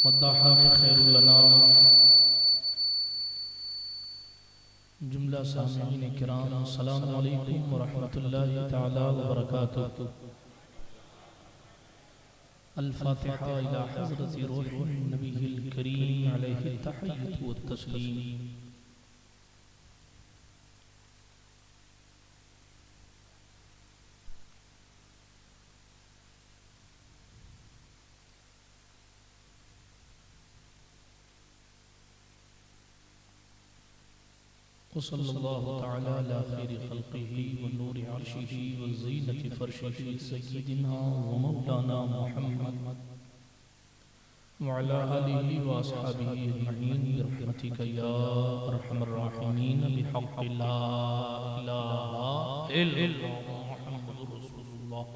मद्दाहान खैरुल अनाम, जुमला सामिईन किराम, अस्सलामु अलैकुम व रहमतुल्लाहि तआला व बरकातुहू। अल-फातिहा इला हज़रति रूहिन नबिय्यिल करीम अलैहि तहिय्यतु व तस्लीम। वसल्लल्लाहु तआला अला खैरि खल्क़िही व नूरि अर्शिही व ज़ीनति फ़र्शिही सय्यिदिना व मौलाना मुहम्मद व अला आलिही व अस्हाबिही अजमईन बिरहमतिका या अरहमर राहिमीन बिहक़्क़ि ला इलाहा इल्लल्लाह मुहम्मदुर रसूलुल्लाह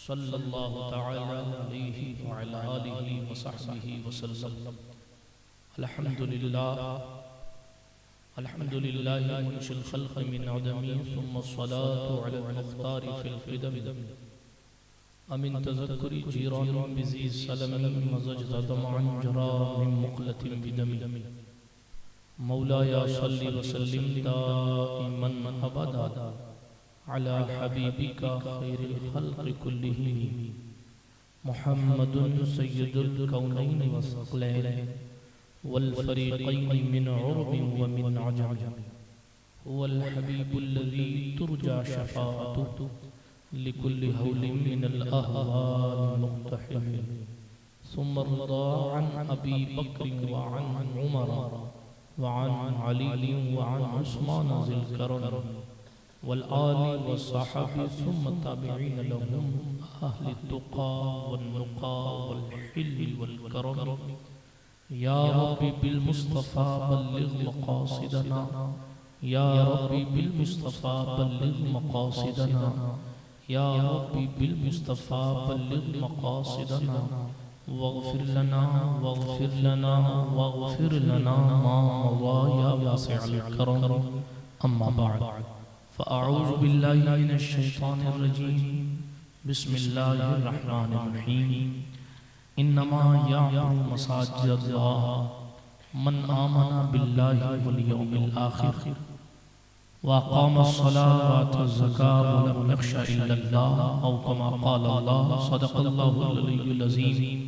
सल्लल्लाहु तआला अलैहि व अला आलिही व सहबिही व सल्लम। अल्हम्दुलिल्लाह अल्हम्दुलिल्लाहि मुनशिल खल्क़ मिन अदमी सुम्मा अस्सलातु अलल मुख्तारि फिल क़िदम अमिन तज़क्कुरि जीरानिन बिज़ी सलमिन मज़जत दमअन जरा मिन मुक़लतिन बिदमी। मौलाया सल्लि व सल्लिम दाइमन अबदा अला हबीबिका खैरिल खल्क़ि कुल्लिहिम मुहम्मदुन सय्यिदुल कौनैन व सक़लैन वल फ़रीक़ैन मिन उर्बिन व मिन अजम। हुवल हबीबुल्लज़ी तुरजा शफ़ाअतुहु लिकुल्लि हौलिन मिनल अहवाल मुक़्तहिम। सुम्मा रज़ा अन अबी बक्र व अन उमर व अन अली व अन उस्मान ज़िल करम वल आलि व सहाबी सुम्मा ताबिईन लहुम अहलि तुक़ा वन नुक़ा वल हिल्ल वल करम। या रब्बी बिल मुस्तफ़ा बल्लिग़ मक़ासिदना, या रब्बी बिल मुस्तफ़ा बल्लिग़ मक़ासिदना, या रब्बी बिल मुस्तफ़ा बल्लिग़ मक़ासिदना वग़फ़िर लना वग़फ़िर लना वग़फ़िर लना मा मज़ा या वासिअल करम। अम्मा बअद फ़अऊज़ु बिल्लाहि मिनश शैतानिर रजीम। बिस्मिल्लाहिर रहमानिर रहीम। इन्नमा यअमुरु मसाजिदल्लाह मन आमना बिल्लाहि वल यौमिल आखिर व अक़ामस्सलात व अतज़्ज़कात व लम यख़्शा इल्लल्लाह औ कमा क़ाल अल्लाह सदक़ल्लाहुल अलिय्युल अज़ीम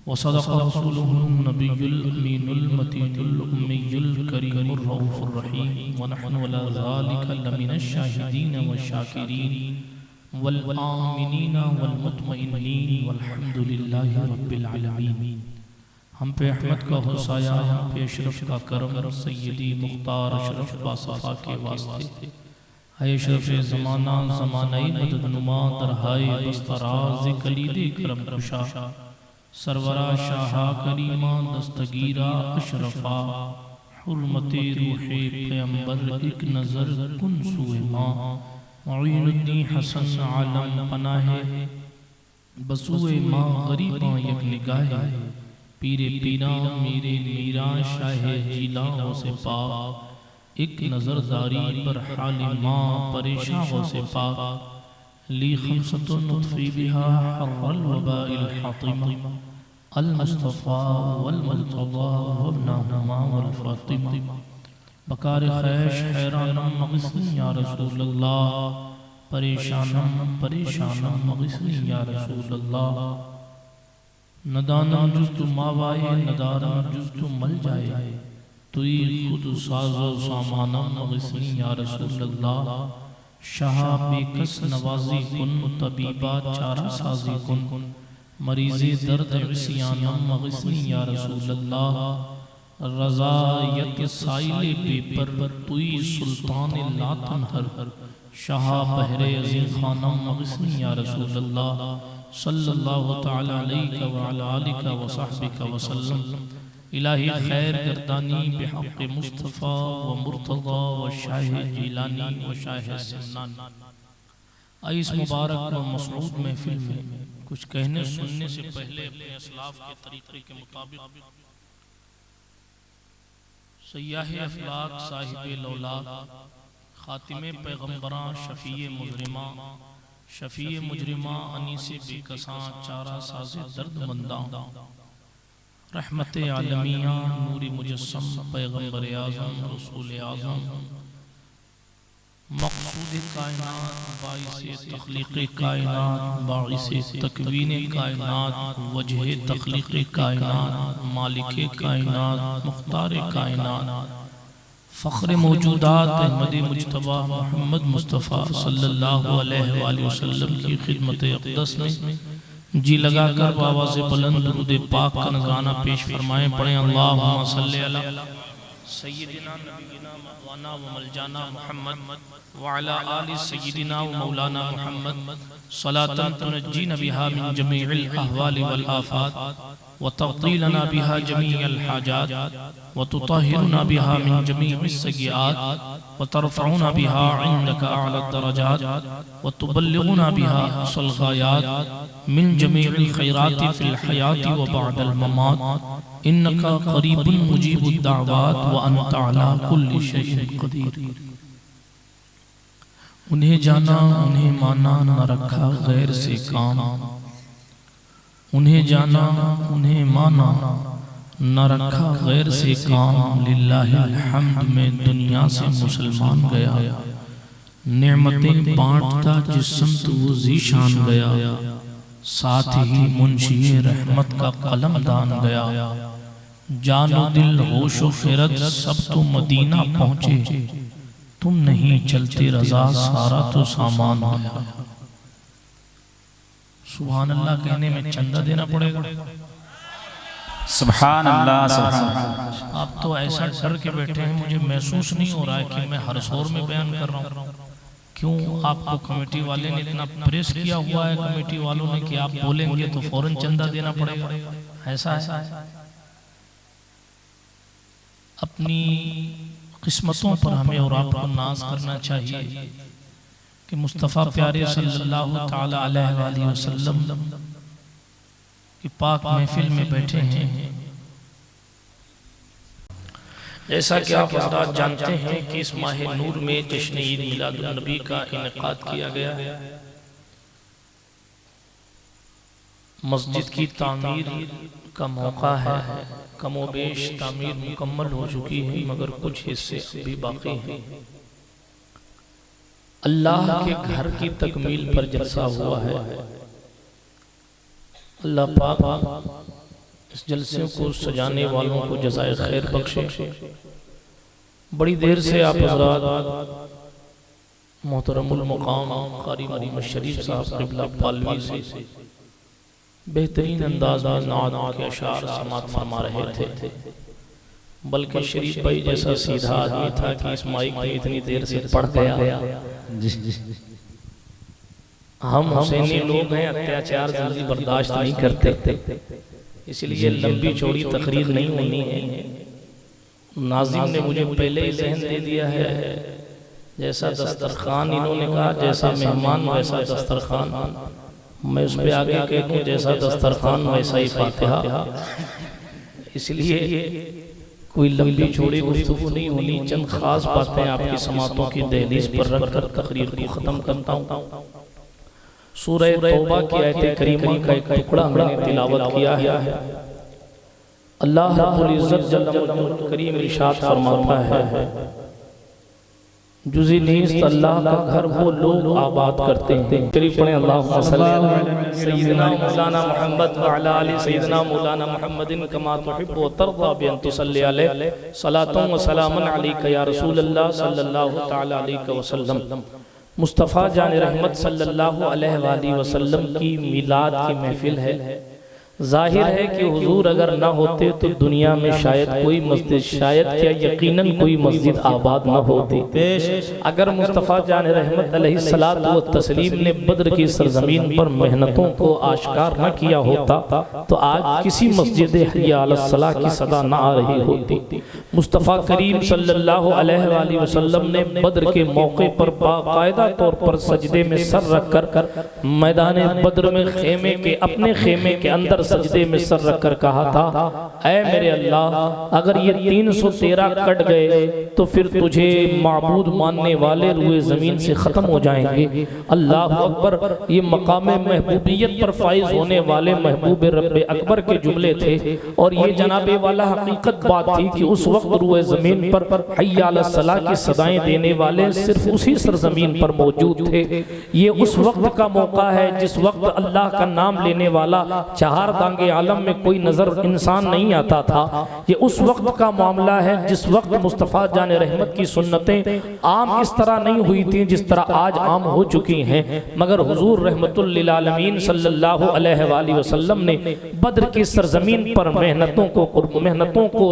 व सदक़ रसूलुहुन नबियुल अमीनुल मतीनुल उम्मियुल करीमुर रऊफ़ुर रहीम व नहनु अला ज़ालिका लमिनश शाहिदीन व शाकिरीन वल आमिनीन वल मुतमइन्नीन वल्हम्दुलिल्लाहि रब्बिल आलमीन। हम पे अहमद का हुसाया, हम पे अशरफ का करम, सय्यदी मुख्तार अशरफ बासफ़ा के वास्ते है अशरफ ज़माना ज़मानाई मददनुमा दरहाए बस्तराज़ कलीदे करम कुशा सरवरा शाहा करीमा दस्तगीरा अशरफा हुर्मते रूहे पैगंबर एक नज़र कुन सुए माँ मुईनुद्दीन हसन आलम पनाहे बसुए माँ गरीबां यक निगाहे पीरे पीरा मेरे मीरा शाहे जिलाओं से पाक एक नज़रदारी पर हाल माँ परेशानों से पाक ली खमसतुन नुत्फ़ी बिहा हर्रल वबाइल हातिमा अल मुस्तफ़ा वल मुर्तज़ा वब्नहुमा वल फ़ातिमा बकार खैश हैरानम मग़िस्नी या रसूल अल्लाह परेशानम परेशानम मग़िस्नी या रसूल अल्लाह नदानम जुज़्तु मावाए नदारम जुज़्तु मल जाए तुई खुद साज़ो सामानम मग़िस्नी या रसूल अल्लाह शाह बेकस नवाज़ी कुन तबीबा चारा साज़ी कुन मरीज़े दर्द इस्यानम मग़िस्नी या रसूल अल्लाह रज़ायत साइले पेपर तुई सुल्तान लातन हर शाह बहरे अज़ीम खानम मग़िस्नी या रसूल अल्लाह सल्लल्लाहु तआला अलैका व अला आलिका व सहबिका व सल्लम। इलाही खैर गर्दानी बिहक़्क़ि मुस्तफ़ा व मुर्तज़ा व शाह जीलानी व शाह सन्नान। इस मुबारक व मसऊद महफिल में कुछ कहने सुनने से पहले अपने असलाफ के तरीक़े के मुताबिक सय्याह अफ़लाक साहिब लौलाक खातिमे पैगम्बरां शफ़ीए मुजरिमा अनीस बेकसां चारा साज़े दर्दमंदां रहमत आलमिया नूरी मुजस्सम पैगम्बर आज़म रसूल आज़म मक़सूद कायनात बाइस तख्लीक़ कायनात बाइस तकवीन कायनात वजह तख्लीक़ कायनात मालिक कायनात मुख्तार कायनात फ़ख्र मौजूदात अहमद मुज्तबा मोहम्मद मुस्तफ़ा सल्लल्लाहु अलैहि वसल्लम की खिदमत अक़दस में जी लगाकर बाबा से बुलंद दुरूद पाक का नज़राना पेश फरमाएं। पढ़ें अल्लाहुम्मा सल्ली अला सय्यिदिना नबीना मौलाना व मलजाना मुहम्मद व अला आलि सय्यिदिना व मौलाना मुहम्मद सलातन तुनज्जीना बिहा मिन जमीइल अहवालि वल आफात व तग़दीलना बिहा जमीअल हाजात व तुतहिरुना बिहा मिन जमीइस सय्यिआत व तरफ़उना बिहा इंदका अला दरजात व तुबल्लिगुना बिहा अक़सल गायात मिन जमीइल खैराति फिल हयाति व बअदल ममात इन्नका क़रीबुन मुजीबुद दाअवात व अंता अला कुल्लि शैइन क़दीर। उन्हें जाना उन्हें माना न रखा गैर से काम, उन्हें जाना उन्हें माना न रखा गैर से काम। लिल्लाहिल हम्द में दुनिया से मुसलमान गया, नेमतें बांटता जिस संत वो ज़ीशान गया। साथ ही मुंशी रहमत का कलम दान गया, जानो दिल होशो फिरत सब तो मदीना पहुँचे। तुम नहीं चलते रजा सारा तो सामान गया। सुभान अल्लाह कहने में चंदा देना पड़ेगा। सुभान अल्लाह सुभान अल्लाह। आप तो ऐसा डर के बैठे हैं, मुझे महसूस नहीं हो रहा है कि मैं हर शोर में बयान कर रहा हूँ। क्यों? आपको कमेटी वाले ने इतना प्रेस किया हुआ है, कमेटी वालों ने, कि आप बोलेंगे तो फौरन चंदा देना पड़ेगा। ऐसा है। अपनी किस्मतों पर हमें और आपको नाज करना चाहिए कि मुस्तफ़ा प्यारे सल्लल्लाहु ताला अलैहि वसल्लम की पाक महफिल में बैठे हैं। जैसा कि आप हज़रात जानते हैं कि इस माह नूर में जश्न ईद मिलादुन नबी का इनेकाद किया गया है। मस्जिद की तामीर का मौका है, कमोबेश तामीर मुकम्मल हो चुकी है, मगर कुछ हिस्से अभी बाकी हैं। अल्लाह के घर की तकमील पर जलसा हुआ है। अल्लाह पाक इस जलसे को सजाने वालों को जज़ाए खैर बख्शे। बड़ी देर से आप हज़रात मोहतरमुल मुक़ाम क़ारी मोहम्मद शरीफ साहब क़िबला पालवी से बेहतरीन अंदाज में नात के अशार समात फरमा रहे थे। बल्कि शरीफ भाई जैसा सीधा आदमी था कि इस माइक में इतनी देर से पढ़ गया। हम हुसैनी लोग हैं, अत्याचार जल्दी बर्दाश्त नहीं करते, इसलिए लंबी चौड़ी तकरीर नहीं होनी है। नाज़िम ने मुझे पहले ही ज़हन दे दिया है, जैसा दस्तरखान इन्होंने कहा जैसा मेहमान वैसा दस्तरखान। मैं उस पर आगे कह दूँ जैसा दस्तरखान वैसा ही फातिहा। इसलिए कोई लंबी चौड़ी गुफ्तगू नहीं होनी, चंद खास बातें आपकी समातों की दहलीज पर रख कर तकरीर को ख़त्म करता हूँ। सूरह तौबा की आयत करीमा का एक टुकड़ा मैंने तिलावत किया है। अल्लाह रब्बुल इज़्ज़त जल्ल मजदूद करीम इरशाद फरमाता है, जुज़ी नीस्त अल्लाह का घर वो लोग आबाद करते हैं। करीब पढ़ें अल्लाहुम्मा सल्ली अला सय्यिदिना मौलाना मुहम्मद व अला आलि सय्यिदिना मौलाना मुहम्मदिन कमा तुहिब्बु व तर्दा बि अन तुसल्ली अलैहि सलातुन व सलामुन अलैका या रसूल अल्लाह सल्लल्लाहु तआला अलैहि वसल्लम। मुस्तफ़ा जान रहमत सल्लल्लाहु अलैहि वसल्लम की मिलाद की महफिल है। जाहिर है कि हुजूर अगर ना होते तो दुनिया में शायद कोई मस्जिद, शायद क्या यकीनन कोई मस्जिद आबाद न होती। अगर मुस्तफ़ा जान रहमत अलैहिस्सलात व तस्लीम ने बद्र की सरजमीन पर मेहनतों को आश्कार न किया होता तो आज किसी मस्जिद हय्या अलस सलाह की सदा न आ रही होती। मुस्तफ़ा करीम सल्लल्लाहु अलैहि वसल्लम ने बद्र के मौके पर बाकायदा तौर पर सजदे में सर रख कर मैदान बद्र में खेमे के अपने खेमे के अंदर सजदे में सर रखकर कहा था, ऐ मेरे अल्लाह, अगर ये 313 कट गए तो फिर तुझे माबूद मानने वाले रूए ज़मीन से ख़त्म हो जाएंगे। अल्लाह अकबर। ये मकाम महबूबियत पर फाइज होने वाले महबूब रब्बे अकबर के जुमले थे और ये जनाबे वाला हकीकत बात थी कि उस वक्त रूए ज़मीन पर हय्या अला सलाह की सदाएं देने वाले सिर्फ उसी सरजमीन पर मौजूद थे। ये उस वक्त का मौका है जिस वक्त अल्लाह का नाम लेने वाला चार दांगे आलम में कोई नजर इंसान नहीं आता था। ये उस वक्त का मामला है जिस वक्त मुस्तफ़ा जाने रहमत की सुन्नतें आम इस तरह नहीं हुई थी जिस तरह आज आम हो चुकी हैं, मगर हुजूर रहमतुल लिल आलमीन सल्लल्लाहु अलैहि वसल्लम ने बद्र की सरजमीन पर मेहनतों को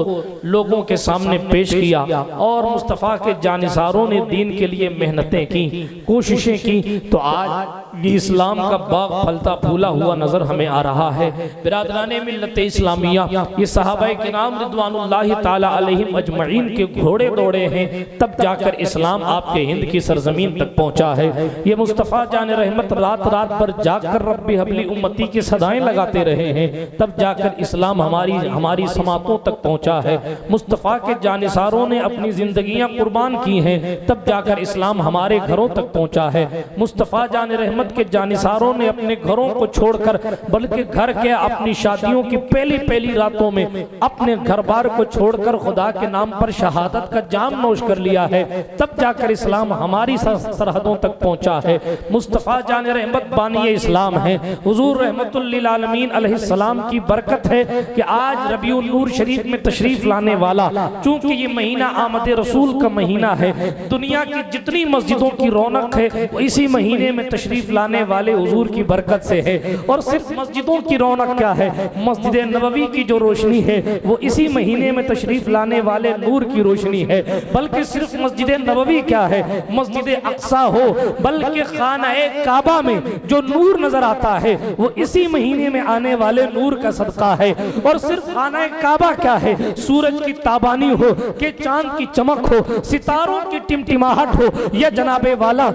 लोगों के सामने पेश किया और मुस्तफ़ा के जानिसारों ने दीन के लिए मेहनतें की, कोशिशें की, तो आज ये इस्लाम का बाग फलता फूला हुआ नजर हमें आ रहा है। बिरादराने मिल्लत इस्लामिया, ये सहाबाए किराम रिदवानुल्लाहि ताला अलैहिम अजमईन के घोड़े दौड़े हैं, तब जाकर इस्लाम आपके हिंद की सरजमीन तक पहुंचा है। ये मुस्तफ़ा जाने रहमत रात रात पर जाकर रब्बी हबली उम्मती की सदाएं लगाते रहे हैं, तब जाकर इस्लाम हमारी समातों तक पहुंचा है। मुस्तफ़ा के जानिसारों ने अपनी जिंदगियां कुर्बान की हैं, तब जाकर इस्लाम हमारे घरों तक पहुंचा है। मुस्तफ़ा जाने रहमत के जानिसारों ने अपने घरों को छोड़कर, बल्कि घर के अपनी शादियों की पहली रातों में अपने घर बार को छोड़कर खुदा के नाम पर शहादत का जाम नोश कर लिया है, तब जाकर इस्लाम हमारी सरहदों तक पहुंचा है। मुस्तफ़ा जाने रहमत बानी इस्लाम है, हुजूर रहमतुल लिल आलमीन अलैहिस्सलाम की बरकत है कि आज रबीउल नूर शरीफ में तशरीफ लाने वाला, चूंकि ये महीना आमद रसूल का महीना है, दुनिया की जितनी मस्जिदों की रौनक है वो इसी महीने में तशरीफ लाने वाले हुजूर की बरकत से है। और सिर्फ मस्जिदों की रौनक क्या है, मस्जिद नबवी की जो रोशनी है वो इसी महीने में तशरीफ लाने वाले नूर की रोशनी है। बल्कि सिर्फ मस्जिद नबवी क्या है, मस्जिद अक्सा हो, बल्कि खाना-ए काबा में जो नूर नजर आता है वो इसी महीने में आने वाले नूर का सदका है। और सिर्फ खाना-ए काबा क्या है, सूरज की ताबानी हो कि चांद की चमक हो, सितारों की टिमटिमाहट हो, या जनाबे वाला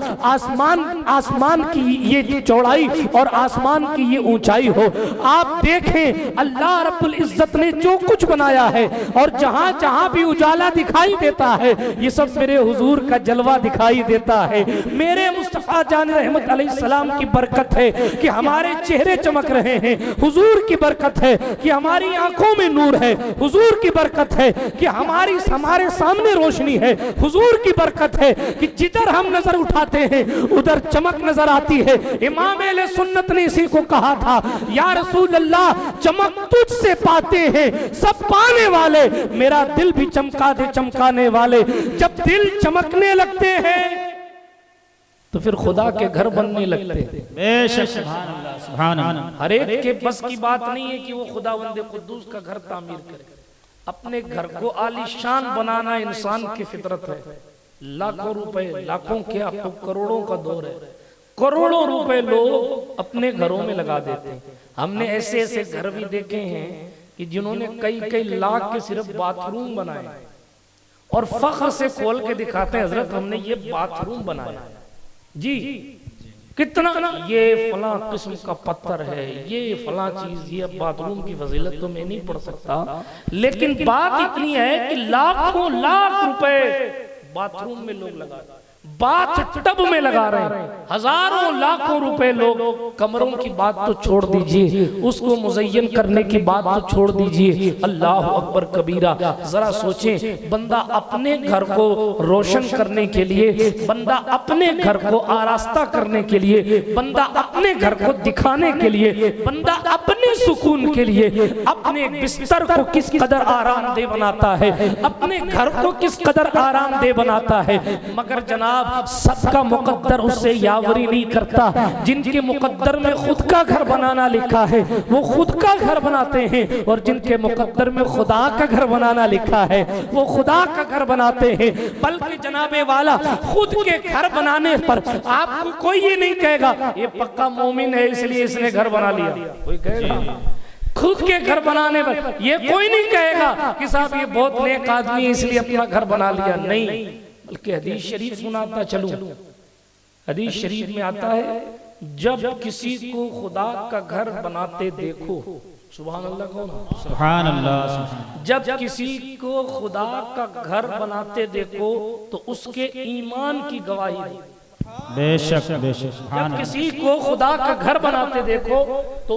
आसमान की ये चौड़ाई और आसमान की ये ऊंचाई हो। आप देखें अल्लाह रब्बुल इज्जत ने जो कुछ बनाया है और जहां जहां भी उजाला दिखाई देता है ये सब मेरे हुजूर का जलवा दिखाई देता है। मेरे मुस्तफा जान रहमत अलैहिस्सलाम की बरकत है कि हमारे चेहरे चमक रहे हैं, हुजूर की बरकत है कि हमारी आंखों में नूर है, हुजूर की बरकत है कि हमारे सामने रोशनी है, हुजूर की बरकत है कि जिधर हम नजर उठाते हैं उधर चमक नजर आती है। इमाम अहले सुन्नत ने इसी को कहा था, या रसूल अल्लाह, चमक तुझसे पाते हैं सब पाने वाले, मेरा दिल भी चमका दे चमकाने वाले। जब दिल चमकने लगते हैं तो फिर खुदा के घर बनने लगते हैं। बेशक सुभान अल्लाह, सुभान अल्लाह। हर एक के बस की बात नहीं है कि वो खुदावंद कुद्दूस का घर तामीर करे। अपने घर को आलीशान बनाना इंसान की फितरत है। लाखों रुपए, लाखों क्या, अब तो करोड़ों का दौर है, करोड़ों रुपए लोग अपने घरों में लगा देते हैं। हमने ऐसे ऐसे घर भी देखे हैं कि जिन्होंने कई कई लाख के सिर्फ बाथरूम बनाए और फख्र से खोल के दिखाते हैं, हजरत हमने ये बाथरूम बनाया जी, कितना, ये फला किस्म का पत्थर है, ये फला चीज, ये बाथरूम की फजीलत तो मैं नहीं पढ़ सकता, लेकिन बात इतनी है कि लाखों लाख रुपए बाथरूम में लोग लगा, बाथ टब में लगा रहे हैं, हजारों लाखों रुपए लोग। कमरों की बात तो छोड़ दीजिए, उसको मुज़य्यन करने की बात तो छोड़ दीजिए। अल्लाह अकबर कबीरा। जरा सोचें, बंदा अपने घर को रोशन करने के लिए, बंदा अपने घर को आरास्ता करने के लिए, बंदा अपने घर को दिखाने के लिए, बंदा अपने सुकून के लिए अपने बिस्तर को किस कदर आरामदेह बनाता है, अपने घर को किस कदर आरामदेह बनाता है। मगर जनाब सबका मुकद्दर उससे यावरी नहीं करता। जिनके मुकद्दर में खुद का घर बनाना लिखा है वो खुद का घर बनाते हैं, और जिनके मुकद्दर में खुदा का घर बनाना लिखा है वो खुदा का घर बनाते हैं। बल्कि जनाबे वाला खुद के घर बनाने पर आपको कोई ये नहीं कहेगा ये पक्का मोमिन है इसलिए इसने घर बना लिया, कोई कहेगा? खुद के घर बनाने पर ये कोई नहीं कहेगा कि साहब ये बहुत नेक आदमी है इसलिए अपना घर बना लिया, नहीं। बल्कि हदीस शरीफ सुनाता चलूं, हदीस शरीफ में आता है, जब किसी को खुदा का घर बनाते देखो सुभान अल्लाह कौन? सुभान अल्लाह। जब किसी को खुदा का घर बनाते देखो तो उसके ईमान की गवाही दो। बेशक बेशक। जब किसी को खुदा का घर बनाते देखो तो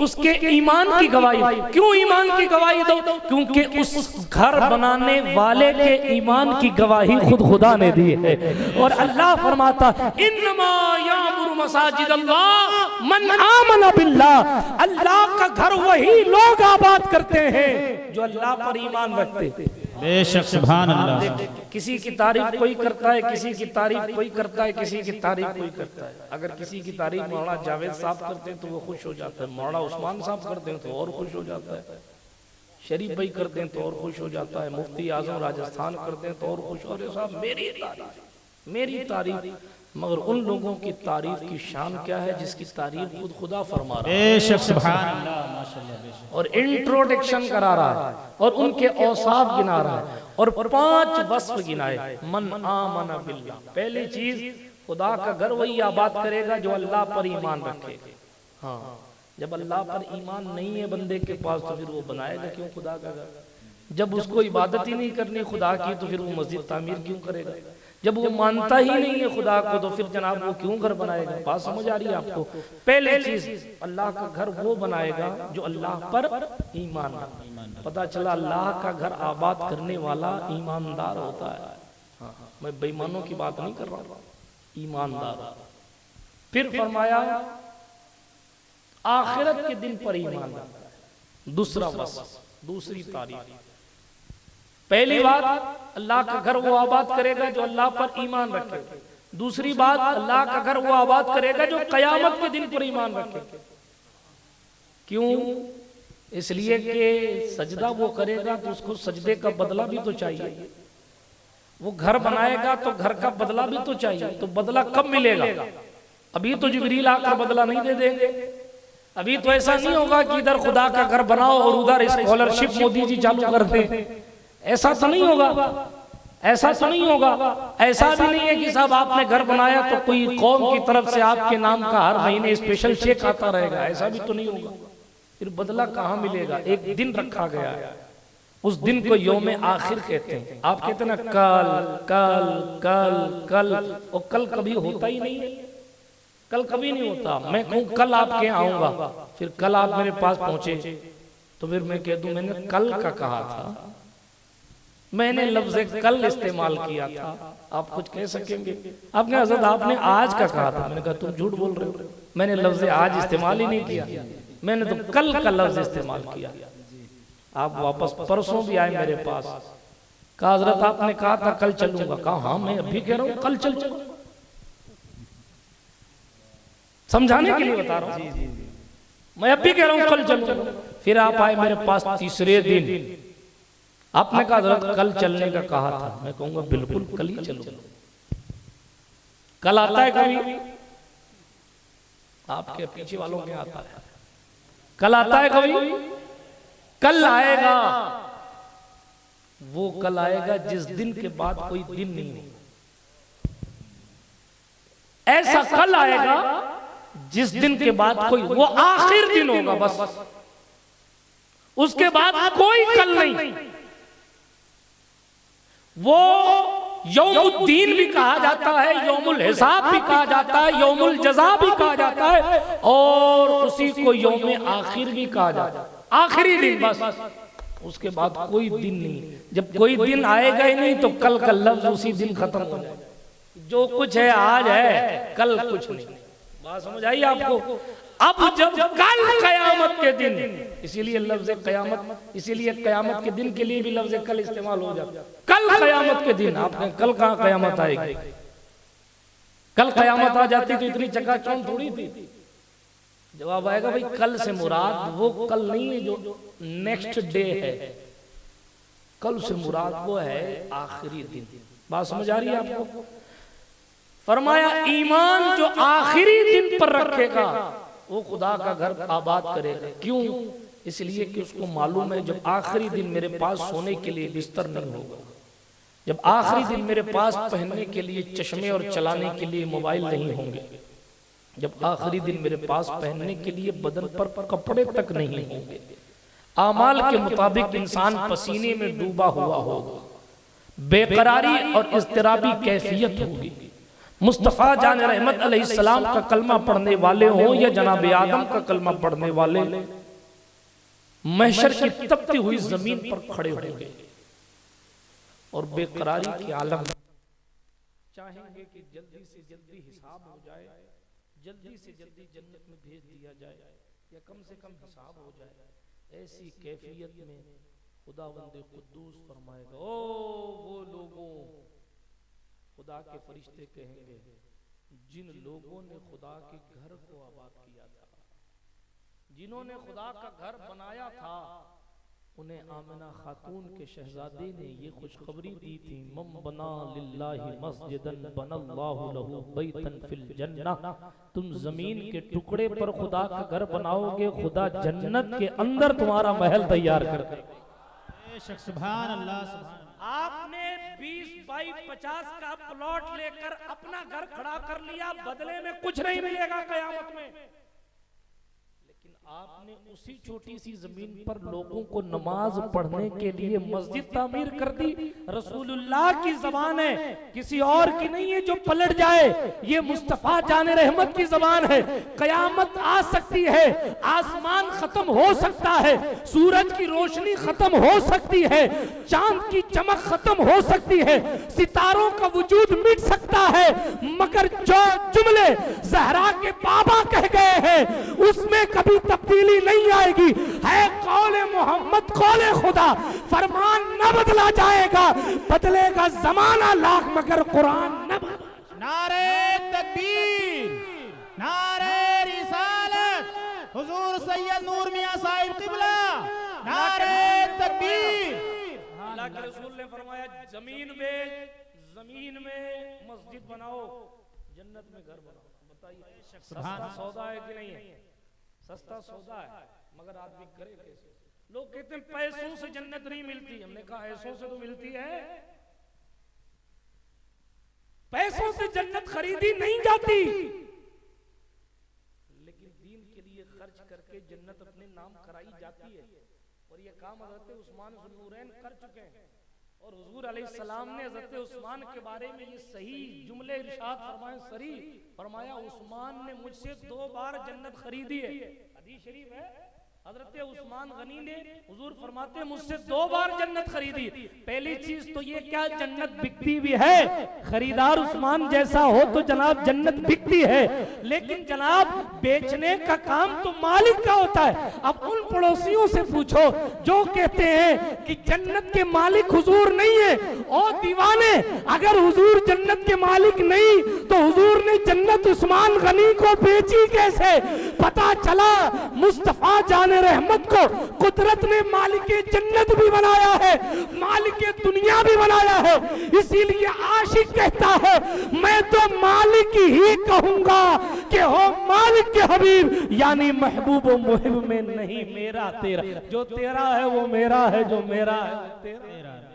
उसके ईमान की गवाही। क्यों ईमान की गवाही दो? क्योंकि उस घर बनाने वाले के ईमान की गवाही खुद खुदा ने दी है। और अल्लाह फरमाता इन्नमा यामुरु मसाजिदल्लाह मन आमन बिल्लाह। अल्लाह का घर वही लोग आबाद करते हैं जो अल्लाह पर ईमान रखते हैं। बेशक सुभान अल्लाह। किसी की तारीफ कोई करता है, किसी की तारीफ कोई करता है, किसी की तारीफ कोई करता है। अगर किसी की तारीफ मौलाना जावेद साहब करते हैं तो वो खुश हो जाता है, मौलाना उस्मान साहब करते हैं तो और खुश हो जाता है, शरीफ भाई करते हैं तो और खुश हो जाता है, मुफ्ती आजम राजस्थान करते हैं तो और खुश हो रहे साहब मेरी तारीफ। मगर उन लोगों की तारीफ की शान क्या है जिसकी तारीफ खुद खुदा फरमा रहा है। बेशक सुभान अल्लाह माशाअल्लाह। और इंट्रोडक्शन करा रहा है और उनके औसाफ गिना रहा है और 5 वस्फ गिनाए। मन आमन बिल्लाह, पहली चीज खुदा का घर वही आबाद करेगा जो अल्लाह पर ईमान रखेगा। हाँ, जब अल्लाह पर ईमान नहीं है बंदे के पास तो फिर वो बनाएगा क्यों खुदा का घर? जब उसको इबादत ही नहीं करनी खुदा की तो फिर वो मस्जिद तामीर क्यों करेगा? जब वो मानता ही नहीं है खुदा को तो फिर जनाब वो क्यों घर बनाएगा? बात समझ आ रही है आपको? पहले चीज अल्लाह का घर वो बनाएगा जो अल्लाह पर ईमान रखता। पता चला अल्लाह का घर आबाद करने वाला ईमानदार होता है। हाँ, मैं बेईमानों की बात नहीं कर रहा हूँ, ईमानदार। फिर फरमाया आखिरत के दिन पर ईमान रखता है। दूसरा बस, दूसरी तारीफ। पहली बात अल्लाह का घर वो आबाद करेगा जो अल्लाह पर ईमान रखे। दूसरी बात अल्लाह का घर वो आबाद करेगा जो कयामत के दिन पर ईमान रखे। क्यों? इसलिए कि सजदा वो करेगा तो उसको सजदे का बदला भी तो चाहिए। वो घर बनाएगा तो घर का बदला भी तो चाहिए। तो बदला कब मिलेगा? अभी तो जिब्रील आकर बदला नहीं दे देंगे। अभी तो ऐसा नहीं होगा कि इधर खुदा का घर बनाओ और उधर स्कॉलरशिप मोदी जी चालू कर दें। ऐसा तो नहीं होगा, ऐसा तो नहीं होगा। ऐसा भी नहीं है कि साहब आपने घर बनाया तो कोई कौम की तरफ से आपके नाम का हर महीने स्पेशल चेक आता रहेगा। ऐसा भी तो नहीं होगा। फिर बदला कहाँ मिलेगा? एक दिन रखा गया है, उस दिन को यौम आखिर कहते हैं। आप कहते हैं ना कल कल कल कल, और कल कभी होता ही नहीं है। कल कभी नहीं होता। मैं कहूँ कल आपके यहाँ आऊंगा, फिर कल आप मेरे पास पहुंचे तो फिर मैं कह दूं मैंने कल का कहा था, मैंने लफ्ज़ कल इस्तेमाल किया था। आप कुछ कह सकेंगे? आपने हज़रत आपने आज का कहा था। मैंने कहा तुम झूठ बोल रहे हो, मैंने लफ्ज़ आज इस्तेमाल ही नहीं किया, मैंने तो कल का लफ्ज़ इस्तेमाल किया। आप वापस परसों भी आए मेरे पास, कहा हज़रत आपने कहा था कल चलूंगा। कहा हाँ मैं अभी कह रहा हूँ कल चलूंगा, समझाने के लिए बता रहा हूँ। मैं अभी कह रहा हूँ कल चलूंगा। फिर आप आए मेरे पास तीसरे दिन, आपने कहा हज़रत कल चलने का कहा था। मैं कहूंगा बिल्कुल कल ही चलूंगा। कल आता है कभी? आपके पीछे वालों के आता है। कल आता है कभी? कल आएगा, वो कल आएगा जिस दिन के बाद कोई दिन नहीं हो। ऐसा कल आएगा जिस दिन के बाद कोई, वो आखिर दिन होगा बस, उसके बाद कोई कल नहीं। वो यौमुद्दीन भी कहा जाता है, यौमुल हिसाब भी कहा जाता है, यौमुल जज़ा भी कहा जाता है, और उसी को यौम आखिर भी कहा जाता है। आखिरी दिन बस, उसके बाद कोई दिन नहीं। जब कोई दिन आएगा ही नहीं तो कल का लफ्ज उसी दिन खत्म हो जाएगा। जो कुछ है आज है, कल कुछ नहीं। बात समझ आई आपको? अब जब कल कयामत के दिन, इसीलिए लफ्ज कयामत, इसीलिए कयामत के दिन के लिए भी लफ्ज कल इस्तेमाल हो जाता है। कल कयामत के दिन, आपने कल कहाँ कयामत आएगी? कल कयामत आ जाती तो इतनी चकाचौंध थोड़ी थी। जवाब आएगा भाई कल से मुराद वो कल नहीं है जो नेक्स्ट डे है, कल से मुराद वो है आखिरी दिन। बात समझ आ रही है आपको? फरमाया ईमान जो आखिरी दिन पर रखेगा वो खुदा का घर आबाद करेगा। क्यों? इसलिए कि उसको मालूम है जब आखिरी दिन मेरे पास सोने के लिए बिस्तर नहीं होगा, जब आखिरी दिन मेरे पास पहनने के लिए चश्मे और चलाने के लिए मोबाइल नहीं होंगे, जब आखिरी दिन मेरे पास पहनने के लिए बदन पर कपड़े तक नहीं होंगे, आमाल के मुताबिक इंसान पसीने में डूबा हुआ होगा, बेकरारी और इज़्तिराबी कैफियत होगी। मुस्तफ़ा जान रहमत अलैहिस्सलाम का कलमा पढ़ने वाले हों या जनाब आदम का कलमा पढ़ने वाले, महशर की तपती हुई जमीन पर खड़े होंगे और बेकरारी के आलम चाहेंगे कि जल्दी से जल्दी हिसाब हो जाए, जल्दी से जल्दी जन्नत में भेज दिया जाए या कम से कम हिसाब हो जाए। ऐसी कैफियत में खुदावंद कुद्दूस फरमाएगा, ओ वो लोगों, खुदा के फरिश्ते कहेंगे जिन लोगों ने खुदा के घर को आबाद किया था, जिन्होंने खुदा का घर बनाया था, उन्हें आमिना खातून के शहजादे ने ये खुशखबरी दी थी, मम बना लिल्लाहि मस्जिदन बनल्लाहु लहू बैतन फिल जन्नह, तुम जमीन के टुकड़े पर खुदा का घर बनाओगे, खुदा जन्नत के अंदर तुम्हारा महल तैयार कर देगा। सुभान अल्लाह, सुभान। आपने 20 बाई 50 का प्लॉट लेकर अपना घर खड़ा कर लिया, बदले में कुछ नहीं मिलेगा कयामत में, लेकिन आपने उसी छोटी सी जमीन पर लोगों को नमाज पढ़ने के लिए मस्जिद तामीर कर दी। रसूलुल्लाह की जबान है, किसी और की नहीं है जो पलट जाए, ये मुस्तफा जाने रहमत की जबान है। कयामत आ सकती है, आसमान खत्म हो सकता है, सूरज की रोशनी खत्म हो सकती है, चांद की चमक खत्म हो सकती है, सितारों का वजूद मिट सकता है, मगर जो जुमले ज़हरा के बाबा कह गए हैं उसमें कभी तब्दीली नहीं आएगी। है कौले मोहम्मद कौले खुदा, फरमान न बदला जाएगा, बदलेगा जमाना लाख मगर कुरान न बदला। नारे तकबीर, नारे रिसालत, हुजूर सैयद नूर मियां साहिब किबला, नारे तकबीर। अल्लाह के रसूल ने फरमाया जमीन में मस्जिद बनाओ, जन्नत में घर बनाओ। बताइए सस्ता सौदा है कि नहीं है? सस्ता सौदा है, मगर आदमी करे कैसे? लोग कहते हैं पैसों से जन्नत नहीं मिलती, हमने कहा ऐसों से तो मिलती है। पैसों से जन्नत खरीदी नहीं जाती, लेकिन दीन के लिए खर्च करके जन्नत अपने नाम कराई जाती है। और ये काम हज़रत उस्मान ज़ुन्नूरैन कर चुके हैं, और हुजूर अलैहिस्सलाम ने हज़रत उस्मान के बारे में ये सही जुमले इरशाद फरमाए, सरी फरमाया, उस्मान ने मुझसे 2 बार जन्नत खरीदी है। हदीस शरीफ है, हज़रत उस्मान गनी ने, हुजूर फरमाते मुझसे 2 बार जन्नत खरीदी। पहली चीज तो ये क्या जन्नत बिकती भी है, खरीदार उस्मान जैसा हो तो जनाब जन्नत बिकती है, लेकिन जनाब बेचने का काम तो मालिक का होता है। अब उन पड़ोसियों से पूछो जो कहते हैं कि जन्नत के मालिक हुजूर नहीं है, और दीवाने, अगर हुजूर जन्नत के मालिक नहीं तो हुजूर ने जन्नत उस्मान गनी को बेची कैसे? पता चला मुस्तफा जाने रहमत को कुदरत ने मालिक जन्नत भी बनाया है, मालिक दुनिया भी बनाया है। इसीलिए आशिक कहता है मैं तो मालिक ही कहूंगा कि हो मालिक के हबीब, यानी महबूब व मुहिब में नहीं मेरा तेरा, जो तेरा है वो मेरा है, जो मेरा है वो तेरा है।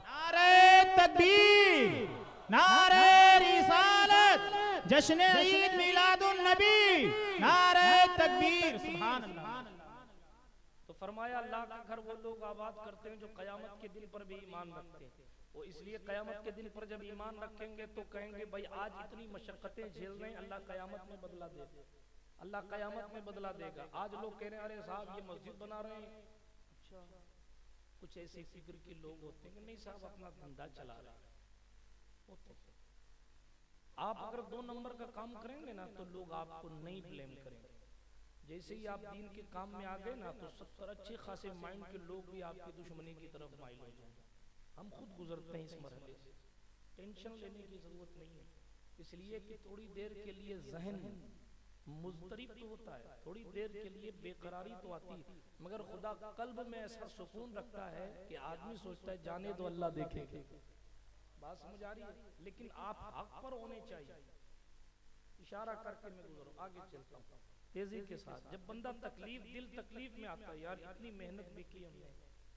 नारे तकबीर, नारे रिसालत, जश्न ईद मिलादुन नबी, नारे तकबीर, सुभान अल्लाह। तो फरमाया अल्लाह का घर वो लोग आबाद करते हैं जो कयामत के दिन पर भी ईमान रखते हैं। वो इसलिए कयामत के दिन पर जब ईमान रखेंगे तो कहेंगे भाई आज इतनी मशक्कतें झेल रहे हैं, अल्लाह कयामत में बदला देगा, अल्लाह कयामत में बदला देगा। आज लोग कह रहे हैं अरे साहब ये मस्जिद बना रहे हैं, अच्छा कुछ ऐसे फिक्र के लोग होते हैं कि नहीं साहब अपना धंधा चला रहे हैं। आप अगर 2 नंबर का काम करेंगे ना तो लोग आपको नहीं ब्लेम करेंगे। जैसे ही आप दीन के काम में आ गए ना तो 70 अच्छे खासे माइंड के लोग भी आपकी दुश्मनी की तरफ माइल हो जाएंगे। हम खुद गुजरते हैं इस मरहले से, टेंशन लेने की जरूरत नहीं है, इसलिए कि थोड़ी देर के लिए जहन मुज़तरिब तो होता है, थोड़ी देर के लिए बेकरारी तो आती है, मगर खुदा कल्ब में ऐसा सुकून रखता है कि आदमी सोचता है जाने दो अल्लाह देखेगा। बात समझ आ रही है? लेकिन आप हक पर होने चाहिए। इशारा करके मैं गुजरूं, आगे चलता हूँ तेजी के साथ। जब बंदा दिल तकलीफ में आता है, यार इतनी मेहनत भी की हमने,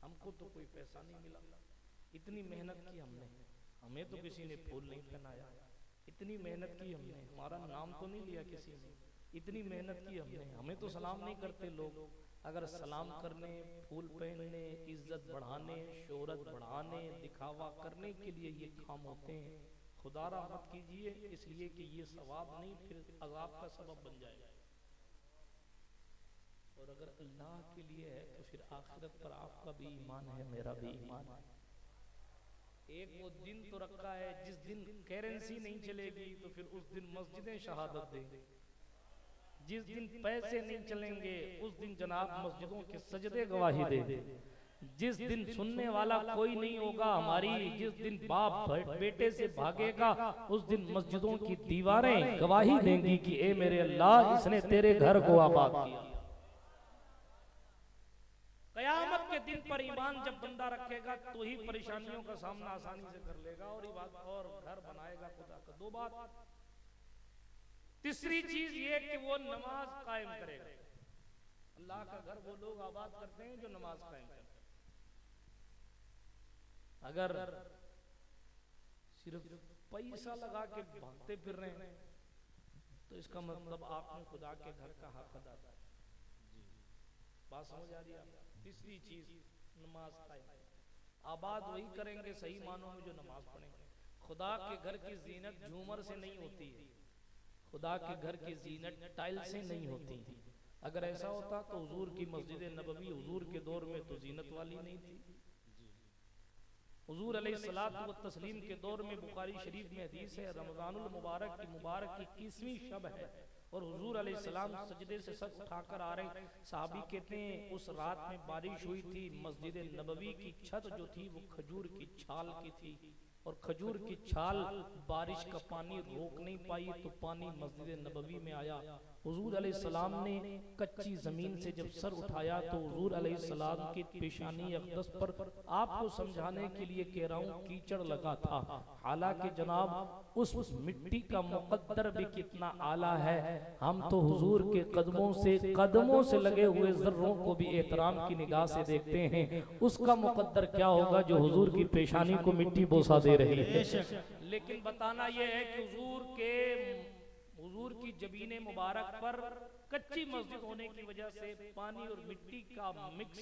हमको तो कोई पैसा नहीं मिला, इतनी मेहनत की हमने, हमें तो किसी ने फूल नहीं पहनाया, इतनी मेहनत की हमने, हमारा नाम तो नहीं लिया किसी ने, इतनी मेहनत की हमने। हमें तो सलाम नहीं करते लोग, अगर सलाम करने, फूल पहनने, इज्जत बढ़ाने, शोहरत बढ़ाने, दिखावा करने के लिए ये काम होते हैं, खुदारा मत कीजिए, इसलिए कि ये सवाब नहीं फिर अज़ाब का सबब बन जाएगा। और अगर अल्लाह के लिए है तो फिर आखिरत पर आपका भी ईमान है, मेरा भी ईमान है। एक वो दिन तो रखा है जिस दिन करेंसी नहीं चलेगी तो फिर उस दिन मस्जिदें शहादत देंगे, जिस दिन पैसे नहीं चलेंगे उस दिन जनाब मस्जिदों के सजदे गवाही देंगे, जिस दिन सुनने वाला कोई नहीं होगा हमारी, जिस दिन बाप बेटे से भागेगा उस दिन मस्जिदों की दीवारें गवाही देंगी कि ए मेरे अल्लाह इसने तेरे घर को आबाद किया। कयामत के दिन पर ईमान जब बंदा रखेगा तो ही परेशानियों का सामना आसानी से कर लेगा और घर बनाएगा खुदा का। दो बात। तीसरी चीज ये कि वो नमाज कायम करेगा। अल्लाह का घर वो लोग आबाद करते हैं जो नमाज कायम करते हैं। अगर सिर्फ पैसा लगा के भागते फिर रहे हैं तो इसका मतलब आपने खुदा के घर का हक अदा किया। बात समझ आ रही है आपको? तीसरी चीज नमाज कायम, आबाद वही करेंगे सही मानों में जो नमाज पढ़ेंगे। खुदा के घर की जीनत झूमर से नहीं होती है, खुदा के घर की जीनत टाइल से नहीं होती। अगर ऐसा होता तो हुजूर की मस्जिद नबवी हुजूर के दौर में तो जीनत वाली नहीं थी। हुजूर अलैहिस्सलातु व तस्लीम के दौर में बुखारी शरीफ में हदीस है, रमजानुल मुबारक की 21वीं शब है और हुजूर अलैहिस्सलाम सजदे से सर उठाकर आ रहे। साहबी कहते हैं उस रात में बारिश हुई थी, मस्जिद नबवी की छत जो थी वो खजूर की छाल की थी और खजूर की छाल बारिश का पानी रोक नहीं पाई तो पानी मस्जिद नबवी में आया। हुजूर अलैहिस्सलाम ने कच्ची जमीन से जब सर उठाया तो हुजूर अलैहिस्सलाम की पेशानी अक़दस पर, आपको समझाने के लिए कह रहा हूँ, कीचड़ लगा था। हालांकि जनाब उस मिट्टी का मुक़द्दर भी कितना आला है। हम तो हुजूर के कदमों से लगे हुए जर्रों को भी एहतराम की निगाह से देखते हैं, उसका मुक़द्दर क्या होगा जो हुजूर की पेशानी को मिट्टी बोसा दे रही है। लेकिन बताना यह है कि हुजूर की जबीने मुबारक पर कच्ची मस्जिद होने की वजह से पानी और मिट्टी का मिक्स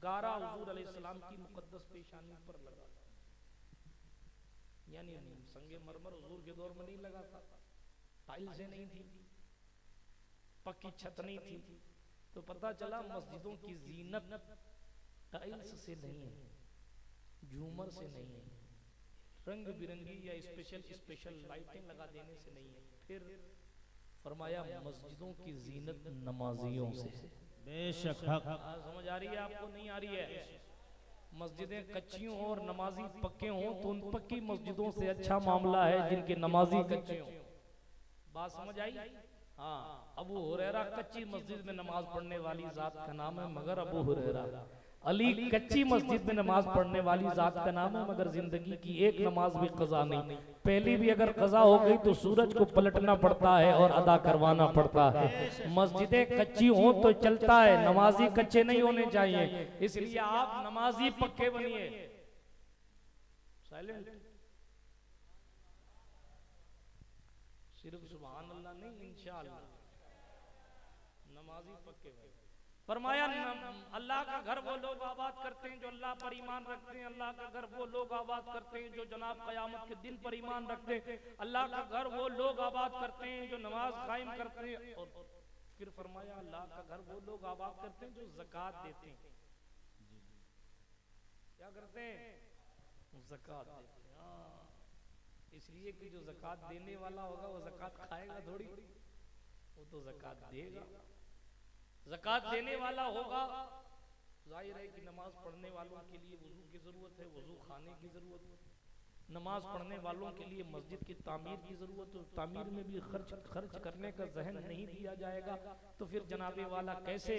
गारा हुजूर अलैहिस्सलाम की मुकद्दस पेशानी पर लगा, यानी संगे मरमर हुजूर के दौर में नहीं लगा था, टाइल से नहीं थी, पक्की छत नहीं थी। तो पता चला मस्जिदों की जीनत टाइल्स से नहीं है, झूमर से नहीं है, रंग बिरंगी या स्पेशल लाइटें लगा देने से नहीं है। फिर फरमाया मस्जिदों की जीनत नमाजियों से। बेशक समझ आ रही है आपको? नहीं आ रही है? मस्जिदें कच्ची हों और नमाजी पक्के हों तो उन पक्की मस्जिदों से अच्छा मामला है जिनके नमाजी कच्चे हों। बात समझ आई? हाँ, अबू हुरैरा कच्ची मस्जिद में नमाज पढ़ने वाली जात का नाम है, मगर अबू हुरैरा। अली कच्ची मस्जिद में नमाज पढ़ने वाली जात का नाम है, मगर जिंदगी की एक नमाज भी कज़ा नहीं। पहली भी अगर कज़ा हो गई तो सूरज को पलटना पड़ता है और अदा करवाना पड़ता है। मस्जिदें कच्ची हों तो चलता है, नमाजी कच्चे नहीं होने चाहिए। इसलिए आप नमाजी पक्के बनिए। साइलेंट, सिर्फ सुभान अल्लाह नहीं, इंशाअल्लाह नमाजी पक्के बनिए। फरमाया अल्लाह का घर वो लोग आबाद करते हैं जो अल्लाह पर ईमान रखते हैं। अल्लाह का घर वो लोग आबाद करते हैं जो जनाब क़यामत के दिन पर ईमान रखते हैं। अल्लाह का घर वो लोग आबाद करते हैं जो नमाज कायम करते हैं। और फिर फरमाया अल्लाह का घर वो लोग आबाद करते हैं जो ज़कात देते हैं। क्या करते हैं? ज़कात देते हैं। इसलिए कि जो ज़कात देने वाला होगा वो ज़कात खाएगा थोड़ी, वो तो ज़कात देगा। ज़कात देने वाला होगा, जाहिर है कि नमाज पढ़ने वालों के लिए वजू की जरूरत है, वजू खाने की जरूरत है। नमाज पढ़ने वालों के लिए मस्जिद की तामीर की जरूरत है, तामीर में भी खर्च करने का जहन नहीं दिया जाएगा तो फिर जनाबे वाला कैसे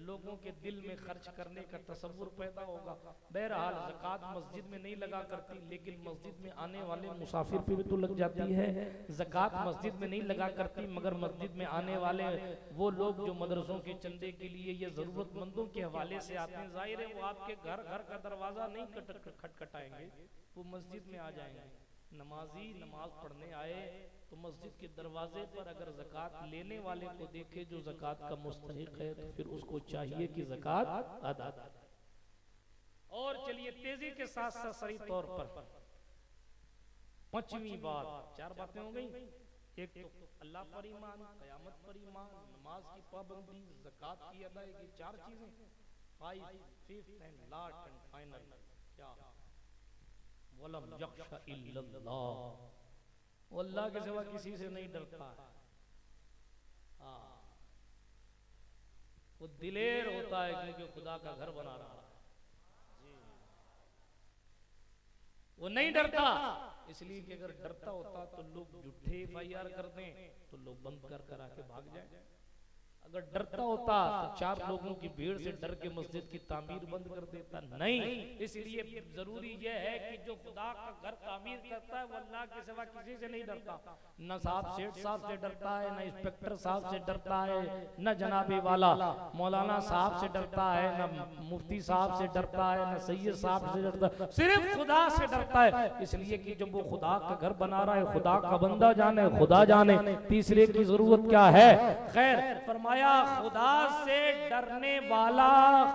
लोगों के दिल में खर्च करने का तसव्वुर पैदा होगा। बहरहाल ज़कात मस्जिद में नहीं लगा करती, लेकिन मस्जिद में आने वाले मुसाफिर पे भी तो लग जाती है। ज़कात मस्जिद में नहीं लगा करती, मगर मस्जिद में आने वाले वो लोग जो मदरसों के चंदे के लिए या जरूरतमंदों के हवाले से आते हैं, जाहिर है वो आपके घर का दरवाजा नहीं खटखटाएंगे, वो मस्जिद में आ जाएंगे। नमाजी नमाज पढ़ने आए तो मस्जिद के दरवाजे पर अगर ज़कात लेने वाले को देखे जो ज़कात का मुस्तहिक है तो फिर उसको चाहिए कि ज़कात अदा करे। और चलिए तेजी के साथ साथ सही तौर पर पांचवी बात, चार बातें हो गई। एक तो अल्लाह पर ईमान, क़यामत पर ईमान, नमाज की पाबंदी, ज़कात की अदायगी, चार चीजें। Five, fifth and last and final क्या? वलम यख्शा इल्लल्लाह, वो अल्लाह के सिवा किसी से नहीं डरता है। वो दिलेर होता है क्योंकि खुदा का घर बना रहा है। वो नहीं डरता, इसलिए कि अगर डरता होता तो लोग झूठे FIR कर दें तो लोग बंद कर कर आके भाग जाए। अगर डरता होता तो चार लोगों की भीड़ से डर के मस्जिद की तामीर बंद कर देता। नहीं, इसलिए जरूरी यह है कि जो खुदा का घर तामीर करता है वो अल्लाह के सिवा किसी से नहीं डरता। न साहब सेठ साहब से डरता है, न इंस्पेक्टर साहब से डरता है, न जनाबे वाला मौलाना साहब से डरता है, न मुफ्ती साहब से डरता है, न सैयद साहब से डरता है, सिर्फ खुदा से डरता है। इसलिए कि जब वो खुदा का घर बना रहा है, खुदा का बंदा जाने खुदा जाने, तीसरे की जरूरत क्या है। खैर फरमाया खुदा से डरने वाला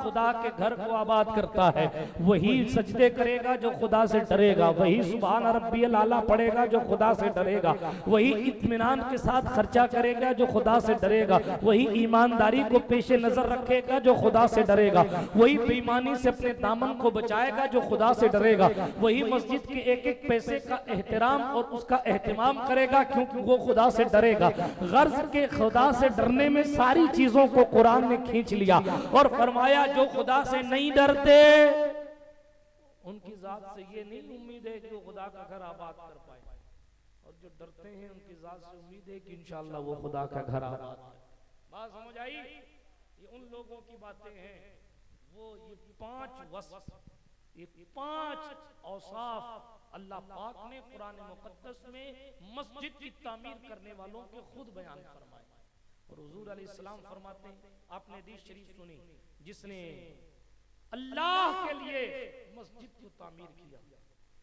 खुदा के घर को आबाद करता है, वही सजदे करेगा जो खुदा से डरेगा, वही सुभान रब्बियल आला पढ़ेगा जो खुदा से डरेगा, वही इत्मीनान के साथ खर्चा करेगा जो खुदा से डरेगा, वही ईमानदारी को पेशे नजर रखेगा जो खुदा से डरेगा, वही बेईमानी से अपने दामन को बचाएगा जो खुदा से डरेगा, वही मस्जिद के एक एक पैसे का एहतराम और उसका एहतमाम करेगा क्योंकि वो खुदा से डरेगा। गर्ज के खुदा से डरने में सारी चीजों को कुरान ने खींच लिया और फरमाया जो खुदा से नहीं डरते उनकी जात से ये नहीं उम्मीद है कि वो खुदा का घर आबाद कर पाए, और जो डरते हैं उनकी जात से उम्मीद है कि इंशाअल्लाह वो खुदा का घर आबाद करे। बात समझ आई? ये उन लोगों की बातें हैं वो ये पांच वस्फ, ये पांच औसाफ अल्लाह पाक ने कुरान मुकद्दस में मस्जिद की तामीर करने वालों के खुद बयान फरमाए। और हुजूर अलैहिस्सलाम फरमाते हैं, आपने हदीस शरीफ सुनी, जिसने अल्लाह के लिए मस्जिद को तामीर किया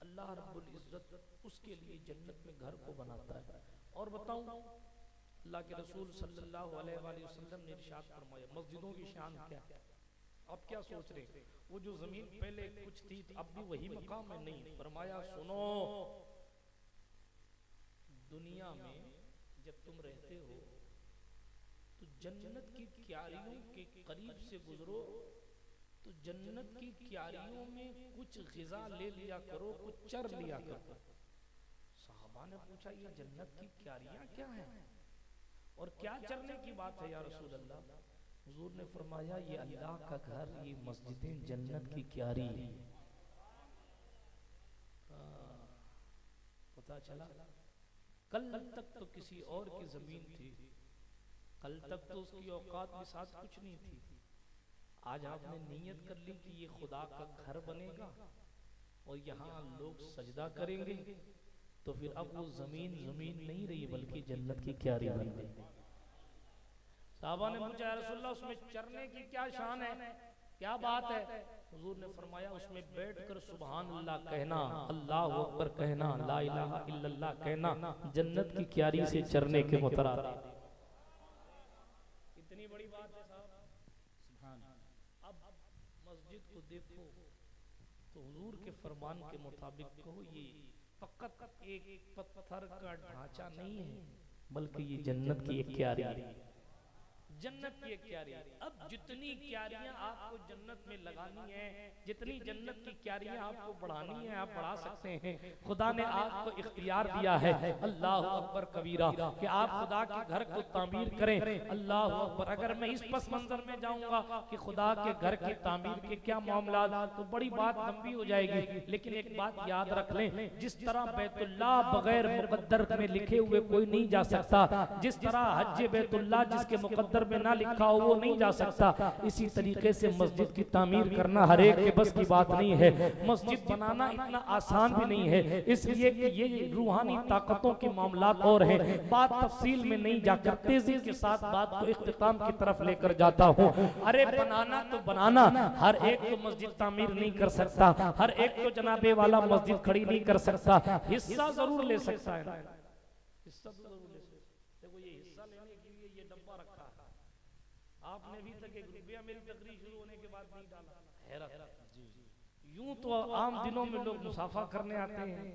अल्लाह रब्बुल इज्जत उसके लिए जन्नत में घर को बनाता है। और बताऊं अल्लाह के रसूल सल्लल्लाहु अलैहि वसल्लम ने इरशाद फरमाया मस्जिदों की शान क्या है। आप क्या सोच रहे हैं वो जो जमीन पहले कुछ थी अब भी वही मकाम है? नहीं, फरमाया सुनो, दुनिया में जब तुम रहते हो तो जन्नत की क्यारियों के करीब से गुजरो तो जन्नत की क्यारियों में कुछ ग़िज़ा ले लिया करो, कुछ चर लिया करो। साहबा ने पूछा ये जन्नत की क्यारियां क्या हैं और क्या चरने की बात है या रसूल अल्लाह? हुजूर ने फरमाया ये अल्लाह का घर, ये मस्जिदें जन्नत की क्यारी है। पता चला कल तक तो किसी और की जमीन थी, कल तक तो उसकी औकात के साथ कुछ नहीं थी। आज आपने नीयत कर ली कि ये खुदा का घर बनेगा और यहाँ लोग सजदा करेंगे, तो फिर अब वो जमीन जमीन नहीं रही बल्कि जन्नत की क्यारी बन गई। साहबा ने पूछा या रसूलल्लाह उसमें चरने की क्या शान है, क्या बात है? हुजूर ने फरमाया उसमें बैठकर सुभान अल्लाह कहना, अल्लाहु अकबर कहना, ला इलाहा इल्लल्लाह कहना जन्नत की क्यारी से चरने के मुतरादिफ। इतनी बड़ी बात है साहब, सुभान। अब मस्जिद को देखो तो हुजूर के फरमान के मुताबिक कहो ये फकत एक पत्थर का ढांचा नहीं है बल्कि ये जन्नत की एक क्यारी है, जन्नत की एक क्यारी। अब जितनी क्यारियां आपको जन्नत में लगानी है, जितनी जन्नत की क्यारियां आपको बढ़ानी है आप बढ़ा सकते हैं। खुदा ने आपको इख्तियार दिया है, अल्लाह अकबर कबीरा, कि आप खुदा के घर को तामीर करें। अल्लाह अकबर। अगर मैं इस पस मंजर में जाऊंगा कि खुदा के घर की तामीर के क्या मामला, तो बड़ी बात लंबी हो जाएगी। लेकिन एक बात याद रख लें, जिस तरह बैतुल्लाह बगैर मुकद्दर में लिखे हुए कोई नहीं जा सकता, जिस तरह हज बैतुल्लाह जिसके मुकद्दर में ना लिखा हो वो नहीं जा सकता। इसी तरीके से मस्जिद की तामीर करना हर एक के बस की बात नहीं है। मस्जिद बनाना इतना आसान भी नहीं है, इसलिए कि ये रूहानी ताकतों के मामलात और हैं। बात तफसील में नहीं जाकर तेजी के साथ बात को इख्तिताम की तरफ लेकर जाता हूँ। अरे बनाना तो बनाना, हर एक तो मस्जिद तामीर नहीं कर सकता, हर एक तो जनाबे वाला मस्जिद खड़ी नहीं कर सकता, हिस्सा जरूर ले सकता है। हिस्सा तो जरूर ले सकता है। देखो ये हिस्सा लेने के लिए ये डब्बा रखा है, आपने भी तक एक रुपया मेरी तकरीर शुरू होने के बाद नहीं डाला। हैरत। यूं तो आम दिनों में लोग मुसाफा करने आते हैं,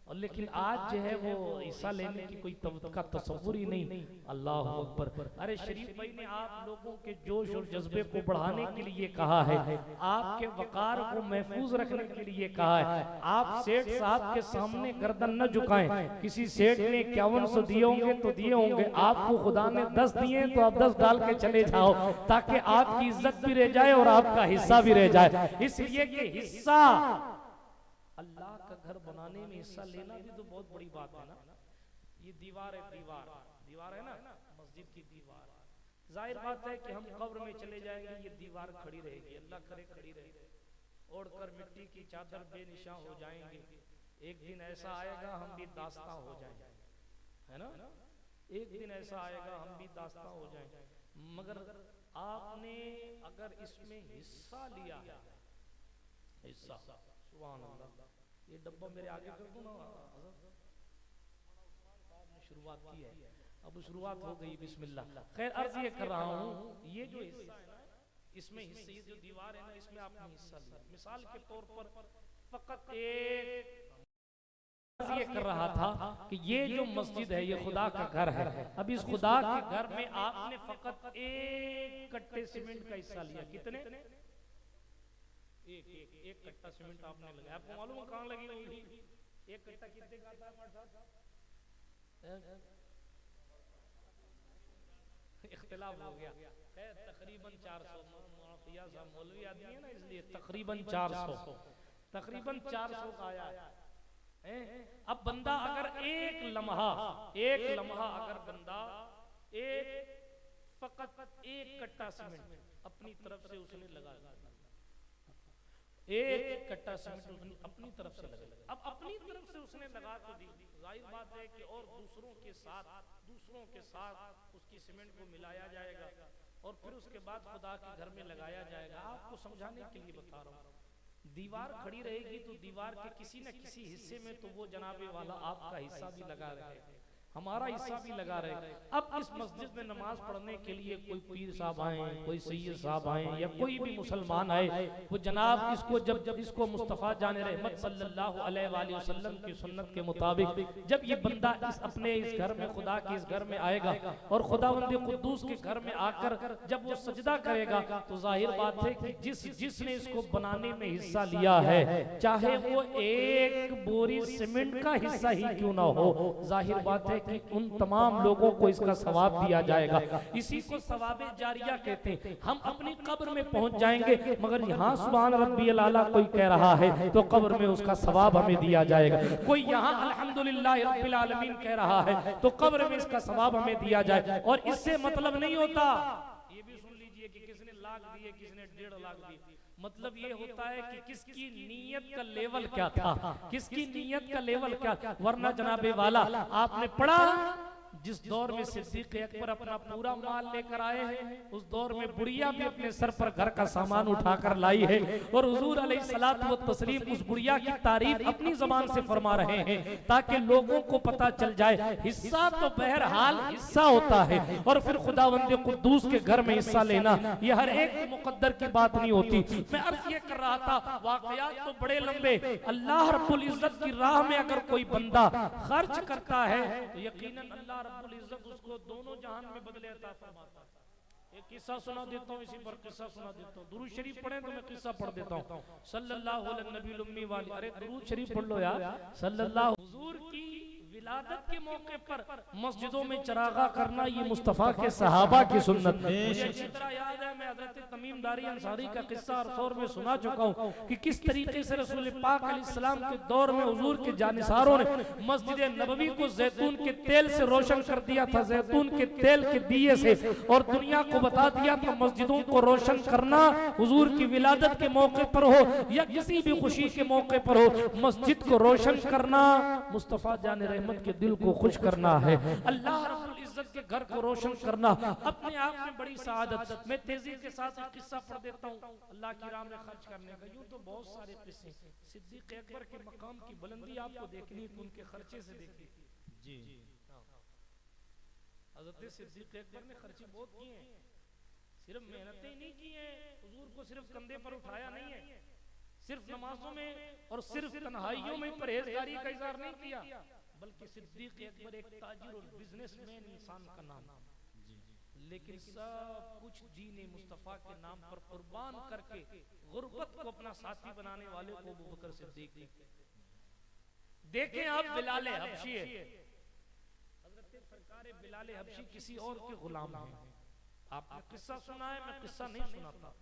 और लेकिन आज जो है वो हिस्सा लेने की कोई का तस्वुर ही नहीं। अल्लाह अकबर। अरे शरीफ भाई ने आप लोगों के जोश और जज्बे को बढ़ाने के लिए कहा है, आपके वकार को महफूज रखने के लिए कहा है। आप सेठ साहब के सामने गर्दन न झुकाएं। किसी सेठ ने 5100 दिए होंगे तो दिए होंगे, आपको खुदा ने 10 दिए तो आप 10 डाल के चले जाओ, ताकि आपकी इज्जत भी रह जाए और आपका हिस्सा भी रह जाए। इसलिए कि हिस्सा, अल्लाह का घर बनाने में हिस्सा लेना भी तो बहुत बड़ी बात है ना। ये दीवार है, दीवार है ना, मस्जिद की दीवार। जाहिर बात है कि हम कब्र में चले जाएंगे, ये दीवार खड़ी रहेगी, अल्लाह करे खड़ी रहेगी, ओढ़कर मिट्टी की चादर बेनिशां हो जाएंगे। एक दिन ऐसा आएगा हम भी दास्तां हो जाएंगे, है ना। एक दिन ऐसा आएगा हम भी दास्तां हो जाएंगे। मगर आपने अगर इसमें हिस्सा लिया है, हिस्सा, सुभान अल्लाह। ये डब्बा मेरे आगे कर दो ना, आपने शुरुआत की है, अब शुरुआत हो गई, बिस्मिल्लाह। खैर अर्ज ये कर रहा हूँ, ये जो हिस्सा है ना, इसमें हिस्से, ये जो दीवार है ना, इसमें आपने हिस्सा लिया। मिसाल के तौर पर फकत एक ये कर रहा था कि ये जो मस्जिद है ये खुदा का घर है। अब इस खुदा के घर में आपने फकत एक कट्टे सीमेंट का हिस्सा लिया। कितने? एक कट्टा सीमेंट आपने लगाया। आपको मालूम है कहाँ लगी होगी? एक कट्टा कितने का आता है? इख्तिलाफ हो गया, तकरीबन 400। मौलवी आदमी है ना, इसलिए तकरीबन 400 का आया है। अब बंदा अगर एक लम्हा अगर बंदा फकत एक कट्टा सीमेंट अपनी तरफ से उसने लगा दिया, एक कट्टा सीमेंट उसने अपनी तरफ से लगा। अब अपनी तरफ से उसने लगा तो दी, जाहिर बात है कि और दूसरों के साथ उसकी सीमेंट को मिलाया जाएगा और फिर उसके बाद खुदा के घर में लगाया जाएगा। आपको समझाने के लिए बता रहा हूँ, दीवार खड़ी रहेगी तो दीवार के किसी न किसी हिस्से में तो वो जनाबे वाला आपका हिस्सा भी लगा रहे, हमारा हिस्सा भी लगा रहे। अब इस मस्जिद में नमाज पढ़ने के लिए कोई पीर साहब आए, कोई सैयद साहब आए, या कोई भी मुसलमान आए, वो जनाब इसको जब इसको मुस्तफ़ा जाने रहमत सल्लल्लाहु अलैहि वसल्लम की सुन्नत के मुताबिक जब ये बंदा अपने इस घर में, खुदा के इस घर में आएगा और खुदावंद कुद्दूस के घर में आकर जब वो सजदा करेगा, तो जाहिर बात है कि जिसने इसको बनाने में हिस्सा लिया है, चाहे वो एक बोरी सीमेंट का हिस्सा ही क्यों ना हो, जाहिर बात है कि उन तमाम लोगों को इसका सवाब दिया जाएगा। इसी को सवाबे जारिया कहते हैं। हम अपनी कब्र में पहुंच जाएंगे, मगर यहाँ सुभान रब्बियल आला कोई कह रहा है तो कब्र में उसका सवाब हमें दिया जाएगा। कोई यहाँ अल्हम्दुलिल्लाह रब्बिल आलमीन कह रहा है तो कब्र में इसका सवाब हमें दिया जाए। और इससे मतलब नहीं होता, ये भी सुन लीजिए कि किसने लाख दिए, किसने 1.5 लाख दिए, मतलब ये होता है कि किसकी नीयत का लेवल क्या था, किसकी नीयत का लेवल क्या था। वरना जनाबे वाला आपने पढ़ा, जिस दौर में सिद्दीक़ अकबर अपना पूरा माल लेकर आए हैं, उस दौर में बुढ़िया भी अपने सर पर घर का सामान उठाकर लाई है, और हुजूर अलैहिस्सलातु व तस्लीम उस बुढ़िया की तारीफ अपनी जबान से फरमा रहे हैं ताकि लोगों को पता चल जाए हिस्सा तो बहरहाल हिस्सा होता है, और फिर खुदावंद कुद्दूस के घर में हिस्सा लेना यह हर एक मुकद्दर की बात नहीं होती। मैं अर्ज ये कर रहा था, वाकयात तो बड़े लंबे। अल्लाह रब्बुल इज्जत की राह में अगर कोई बंदा खर्च करता है तो यकीनन अल्लाह रब्बुल इज्जत उसको दोनों जहान में बदले अता फरमाता है। एक किस्सा सुना देता हूँ, इसी पर किस्सा सुना देता हूँ। दुरूद शरीफ पढ़े तो मैं किस्सा पढ़ देता हूँ। सल्लल्लाहु अलैहि नबी उम्मी वाली, अरे दुरूद शरीफ पढ़ लो यार। सल्लल्लाहु, हुजूर की विलादत के मौके पर मस्जिदों में चरागा करना ये मुस्तफ़ा के सहाबा की सुन्नत है। मुझे अच्छी तरह याद है, मैं हज़रत तमीम दारी अंसारी का किस्सा अरसौर में सुना चुका हूँ कि किस तरीके से रसूल पाक अलैहिस्सलाम के दौर में हुजूर के जानिसारों ने मस्जिद नबवी को जैतून के तेल से रोशन कर दिया था, जैतून के तेल के दिए से, और दुनिया को बता दिया था मस्जिदों को रोशन करना हुजूर की विलादत के मौके पर हो या किसी भी खुशी के मौके पर हो, मस्जिद को रोशन करना मुस्तफ़ा जान रहमत के दिल को खुश करना है। अल्लाह रब्बुल इज्जत के घर को रोशन करना अपने आप में बड़ी सआदत। मैं तेजी के साथ एक किस्सा पढ़ देता हूँ अल्लाह की राह में खर्च करने का। यूं तो बहुत सारे किस्से, सिद्दीक अकबर के मकाम की बुलंदी आपको देखनी तो उनके खर्चे से देखिए जी। हज़रत सिद्दीक अकबर ने खर्चे बहुत किए हैं, सिर्फ मेहनतें ही नहीं की हैं, हुजूर को सिर्फ कंधे पर उठाया नहीं है, सिर्फ नमाजों में और सिर्फ तन्हाइयों में परहेजगारी का इज़हार नहीं किया, बल्कि सिद्दीक अकबर एक ताजिर और बिजनेसमैन इंसान का नाम, लेकिन सब कुछ दीन मुस्तफा के नाम पर कुर्बान करके गुर्बत को अपना साथी बनाने वाले को अबू बकर सिद्दीक। देखें आप बिलाल हबशी है, हज़रत सरकार बिलाल हबशी किसी और के गुलाम हैं। आपने किस्सा सुना है, मैं किस्सा नहीं सुनाता,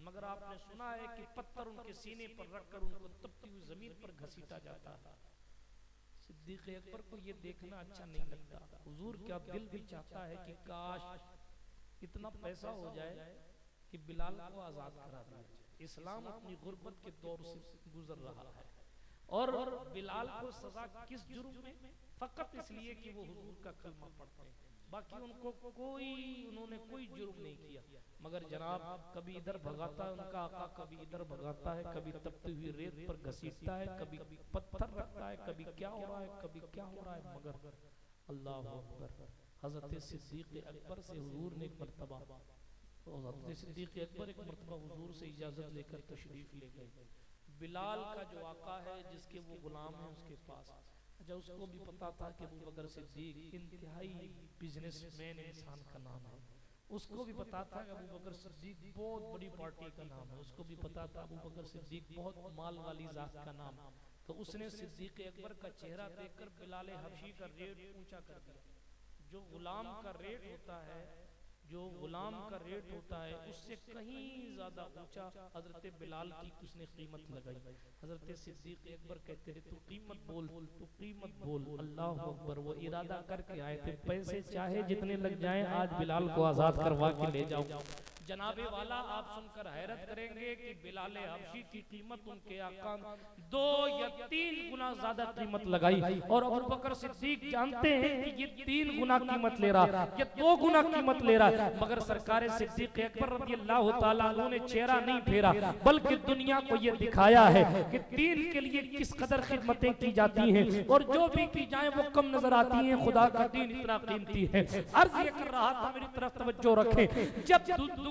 मगर आपने सुना है कि पत्थर उनके सीने पर रखकर उनको तपती हुई जमीन पर घसीटा जाता है। सिद्दीक अकबर को ये देखना अच्छा नहीं लगता। हुजूर क्या दिल भी चाहता है कि काश इतना पैसा हो जाए कि बिलाल को आजाद करा दिया जाए। इस्लाम अपनी गुर्बत के दौर से गुजर रहा है और बिलाल को सजा किस जुर्म में? फकत इसलिए कि वो हुजूर का कलमा पढ़ते हैं, बाकी उनको उन्होंने कोई जुर्म नहीं किया। मगर जनाब कभी इधर भगाता है उनका आका, कभी इधर भगाता है, कभी तपती हुई रेत पर घसीटता है, कभी पत्थर रखता है, कभी क्या हो रहा है, कभी क्या हो रहा है। मगर अल्लाह अकबर, हज़रत सिद्दीक अकबर से हुजूर ने एक मर्तबा, हज़रत सिद्दीक अकबर एक मर्तबा हुजूर से इजाजत लेकर तशरीफ ले गए। बिलाल का जो आका है जिसके वो गुलाम है उसके पास, अच्छा उसको भी पता था कि अबू बकर सिद्दीक इंतहाई बिजनेसमैन इंसान का नाम है, उसको भी पता था कि अबू बकर सिद्दीक बहुत बड़ी पार्टी का नाम है, उसको भी पता था अबू बकर सिद्दीक बहुत माल वाली जात का नाम। तो उसने सिद्दीक अकबर का चेहरा देखकर बिलाल हबशी का रेट ऊंचा कर दिया। जो गुलाम का रेट होता है, जो गुलाम का रेट होता है उससे कहीं ज्यादा ऊंचा हजरत बिलाल की उसने कीमत लगाई। हजरत सिद्दीक अकबर कहते हैं तू कीमत बोल, तू कीमत बोल। अल्लाह अकबर, वो इरादा करके आए थे पैसे चाहे जितने लग जाएं आज बिलाल को आजाद करवा के ले जाओ। जनाबे वाला आप सुनकर हैरत करेंगे कि बिलाल हबशी की कीमत उनके आका 2 या 3 गुना ज्यादा कीमत लगाई, और अबू बकर सिद्दीक जानते हैं कि ये 3 गुना कीमत ले रहा, ये 2 गुना कीमत ले रहा, मगर सरकार सिद्दीक अकबर रज़ियल्लाहु ताला अन्हु ने चेहरा नहीं फेरा, बल्कि दुनिया को ये दिखाया है कि दीन के लिए किस कदर खिदमतें की जाती हैं, और जो भी की जाए वो कम नजर आती हैं। खुदा का दीन इतना कीमती है। अर्ज ये कर रहा था, मेरी तरफ तवज्जो रखें, जब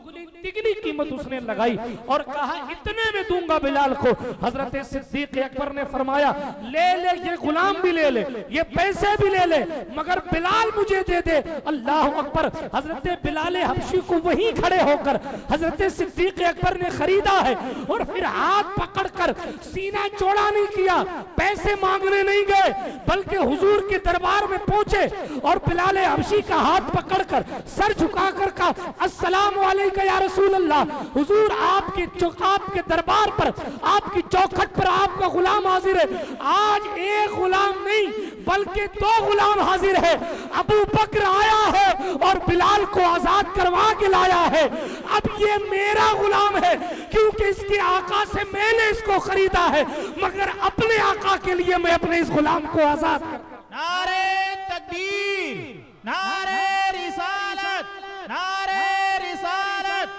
दुगनी तिगनी कीमत उसने लगाई और कहा इतने में दूंगा बिलाल को, हजरत सिद्दीक अकबर ने फरमाया ले ले, ये गुलाम भी ले ले, ये पैसे भी ले ले, मगर बिलाल मुझे दे दे। अल्लाह अकबर, हजरत बिलाल हबशी को वहीं खड़े होकर हजरत सिद्दीक अकबर ने खरीदा है, और फिर हाथ पकड़कर सीना चौड़ा नहीं किया, पैसे मांगने नहीं गए, बल्कि हुजूर के दरबार में पहुंचे और बिलाल हबशी का हाथ पकड़कर सर झुकाकर कहा अस्सलाम वालेकुम या रसूल अल्लाह, हुजूर आपके दरबार पर, आपकी चौखट पर आपका गुलाम हाजिर है। आज एक गुलाम नहीं बल्कि 2 गुलाम हाजिर है। अबू बकर आया है और बिलाल को आजाद करवा के लाया है। अब ये मेरा गुलाम है क्योंकि इसके आका से मैंने इसको खरीदा है, मगर अपने आका के लिए मैं अपने इस गुलाम को आजाद कर। नारे तकबीर, नारे रिसालत, नारे रिसालत,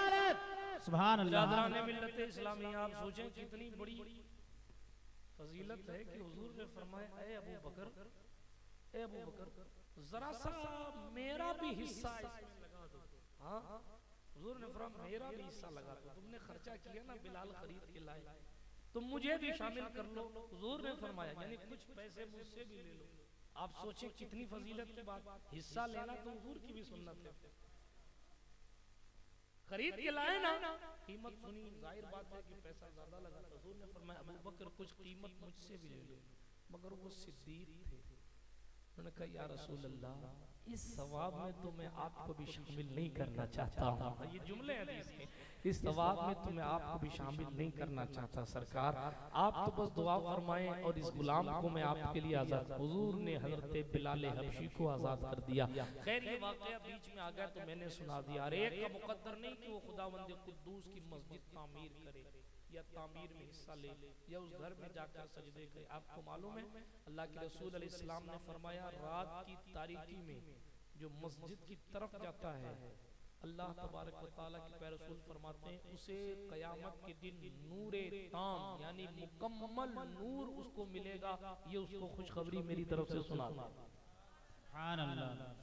सुभान अल्लाह। मिल्लत इस्लामी, आप सोचें कितनी बड़ी फजीलत है कि हुजूर ने फरमाया ए अबू बकर, ए अबू बकर, जरा सा मेरा भी हिस्सा इसमें लगा दो। हाँ, हुजूर ने फरमाया मेरा भी हिस्सा लगा दो, तुमने खर्चा किया ना, बिलाल खरीद के लाए, तुम मुझे भी शामिल कर लो। हुजूर ने फरमाया यानी कुछ पैसे मुझसे भी ले लो। आप सोचें कितनी फजीलत की बात, हिस्सा लेना तो हुजूर की भी सुन्नत है। खरीद के लाए ना, कीमत सुनी, जाहिर बात है कि पैसा ज्यादा लगा। हुजूर ने फरमाया अबू बकर कुछ कीमत मुझसे भी ले लो, मगर वो सिद्दीक थे, उन्होंने कहा या रसूल अल्लाह, इस सवाब में तो मैं आपको भी शामिल नहीं करना चाहता हूँ। ये जुमले हैं हदीस के, इस सवाब में तो मैं आपको भी शामिल नहीं करना चाहता सरकार, आप तो बस दुआ फरमाएं और इस गुलाम को मैं आपके लिए आजाद। हुजूर ने हजरत बिलाल हबशी को आजाद कर दिया। खैर ये वाकया बीच में आ गया तो मैंने सुना दिया। अरे एक का मुकद्दर नहीं कि वो खुदावंद कुद्दूस की मस्जिद तामीर करे या तामीर में हिस्सा ले या उस घर में जाकर सजदे करे। आपको मालूम है अल्लाह के रसूल अलैहिस्सलाम ने फरमाया, रात की तारीकी में जो मस्जिद की तरफ जाता है, अल्लाह तबारक व तआला के प्यारे रसूल फरमाते हैं उसे क़यामत के दिन नूरे ताम यानी मुकम्मल नूर उसको मिलेगा। ये उसको खुशखबरी मेरी तरफ से सुना, सुभान अल्लाह,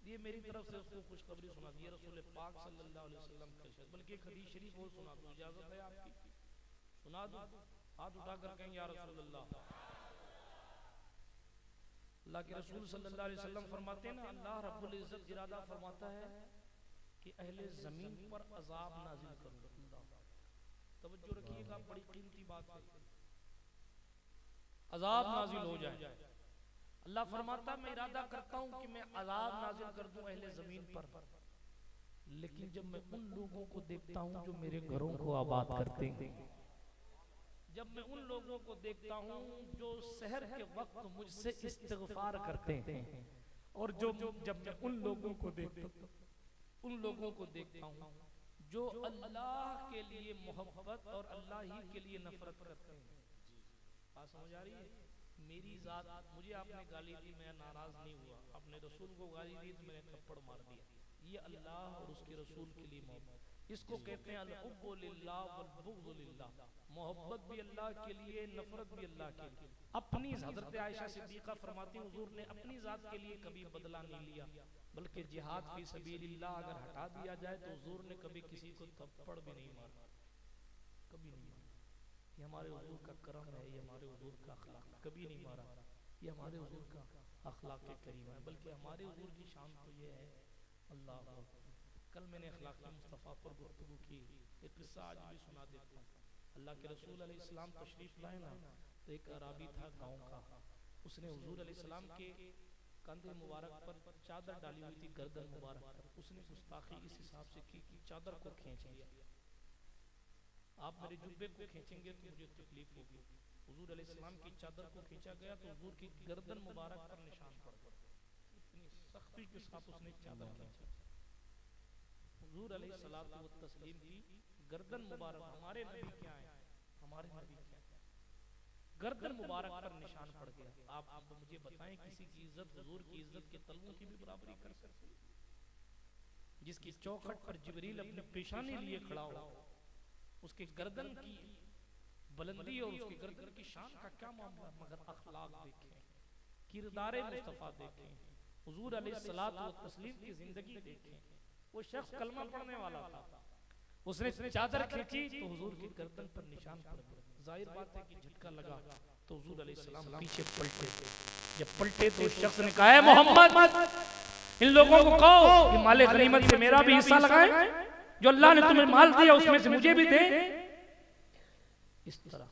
ये मेरी तरफ से उसको खुशखबरी सुना दी रसूल पाक सल्लल्लाहु अलैहि वसल्लम के इरशाद। बल्कि एक हदीस शरीफ और सुना दूं, इजाजत है आपकी? सुना दूं? हाथ उठाकर कहें या रसूल अल्लाह। अल्लाह के रसूल सल्लल्लाहु अलैहि वसल्लम फरमाते हैं ना, अल्लाह रब्बुल इज्जत इरादा फरमाता है कि अहले जमीन पर अजाब नाजिल करूंगा। तवज्जो रखिएगा, बड़ी कीमती बात है। अजाब नाजिल हो जाए, अल्लाह फरमाता मैं इरादा करता हूं कि मैं अजाब नाजिल कर दूं अहले जमीन पर, लेकिन जब मैं उन लोगों को देखता हूं जो मेरे घरों को आबाद करते हैं, जब मैं उन लोगों को देखता हूं जो सहर के वक्त मुझसे इस्तिग़फ़ार करते हैं, और जब मैं उन लोगों को देखता हूं जो अल्लाह के लिए मोहब्बत और अल्लाह ही के लिए नफरत करते हैं। बात समझ आ रही है? मेरी जात, मुझे आपने गाली दी, मैं नाराज नहीं हुआ। आपने रसूल को गाली दी तो मैंने थप्पड़ मार दिया। ये अल्लाह और उसके रसूल के लिए मोहब्बत, इसको कहते हैं अल-हुब्बु लिल्लाह वल बुग़्ज़ु लिल्लाह। मोहब्बत भी अल्लाह के लिए, नफरत भी अल्लाह के लिए। अपनी हजरत आयशा सिद्दीक़ा फरमाती हैं हुजूर ने अपनी जात के लिए कभी बदला नहीं लिया, बल्कि जिहाद फी सबीलिल्लाह अगर हटा दिया जाए तो हुजूर ने कभी किसी को थप्पड़ भी नहीं मारा, कभी नहीं मारा। ये हमारे हुजूर का करम है, ये हमारे हुजूर का अखलाक, कभी नहीं मारा। ये हमारे हुजूर का अखलाक के करीम है, बल्कि हमारे हुजूर की शान तो ये है। अल्लाह, कल मैंने अखलाक मुस्तफ़ा पर गुफ्तगू की, एक किस्सा आज भी सुना देता हूँ। अल्लाह के रसूल अलैहिस्सलाम तशरीफ लाए ना, तो एक अराबी था गांव का, उसने हुजूर अलैहिस्सलाम के कंधे मुबारक पर चादर डाली हुई थी, गर्दन मुबारक पर। उसने गुस्ताखी इस हिसाब से की कि चादर को खींच लिया। आप मेरे जुब्बे को खींचेंगे तो मुझे तकलीफ होगी। हुजूर अलैहिस्सलाम की चादर को खींचा गया तो हुजूर की गर्दन मुबारक पर निशान पड़ गया। इतनी सख्ती के साथ उसने चादर खींचा। हुजूर अलैहिस्सलातु व तस्लीम की गर्दन मुबारक, हमारे नबी क्या है, हमारे नबी क्या है, गर्दन मुबारक पर निशान पड़ गया। आप मुझे बताएं किसी की इज्जत हुजूर की इज्जत के तलवों की भी बराबरी कर सकते? जिसकी चौखट पर जिब्रील अपने पेशानी लिए खड़ा हो, उसके गर्दन की बुलंदी और उसकी गर्दन की शान का क्या मामला। मगर अखलाक देखें, किरदारे मुस्तफा देखें, हुजूर अलैहिस्सलातु व तस्लीम की जिंदगी देखें। वो शख्स कलमा पढ़ने वाला था, उसने चादर खींची तो हुजूर की गर्दन पर निशान पड़ गया। जाहिर बात है कि झटका लगा तो हुजूर अलैहिस्सलाम पीछे पलटे। जब पलटे तो उस शख्स ने कहा, है मोहम्मद, इन लोगों को कहो कि माले गनीमत से मेरा भी हिस्सा लगाएं, जो अल्लाह ने तुम्हें माल दिया उसमें से मुझे भी दे। इस तरह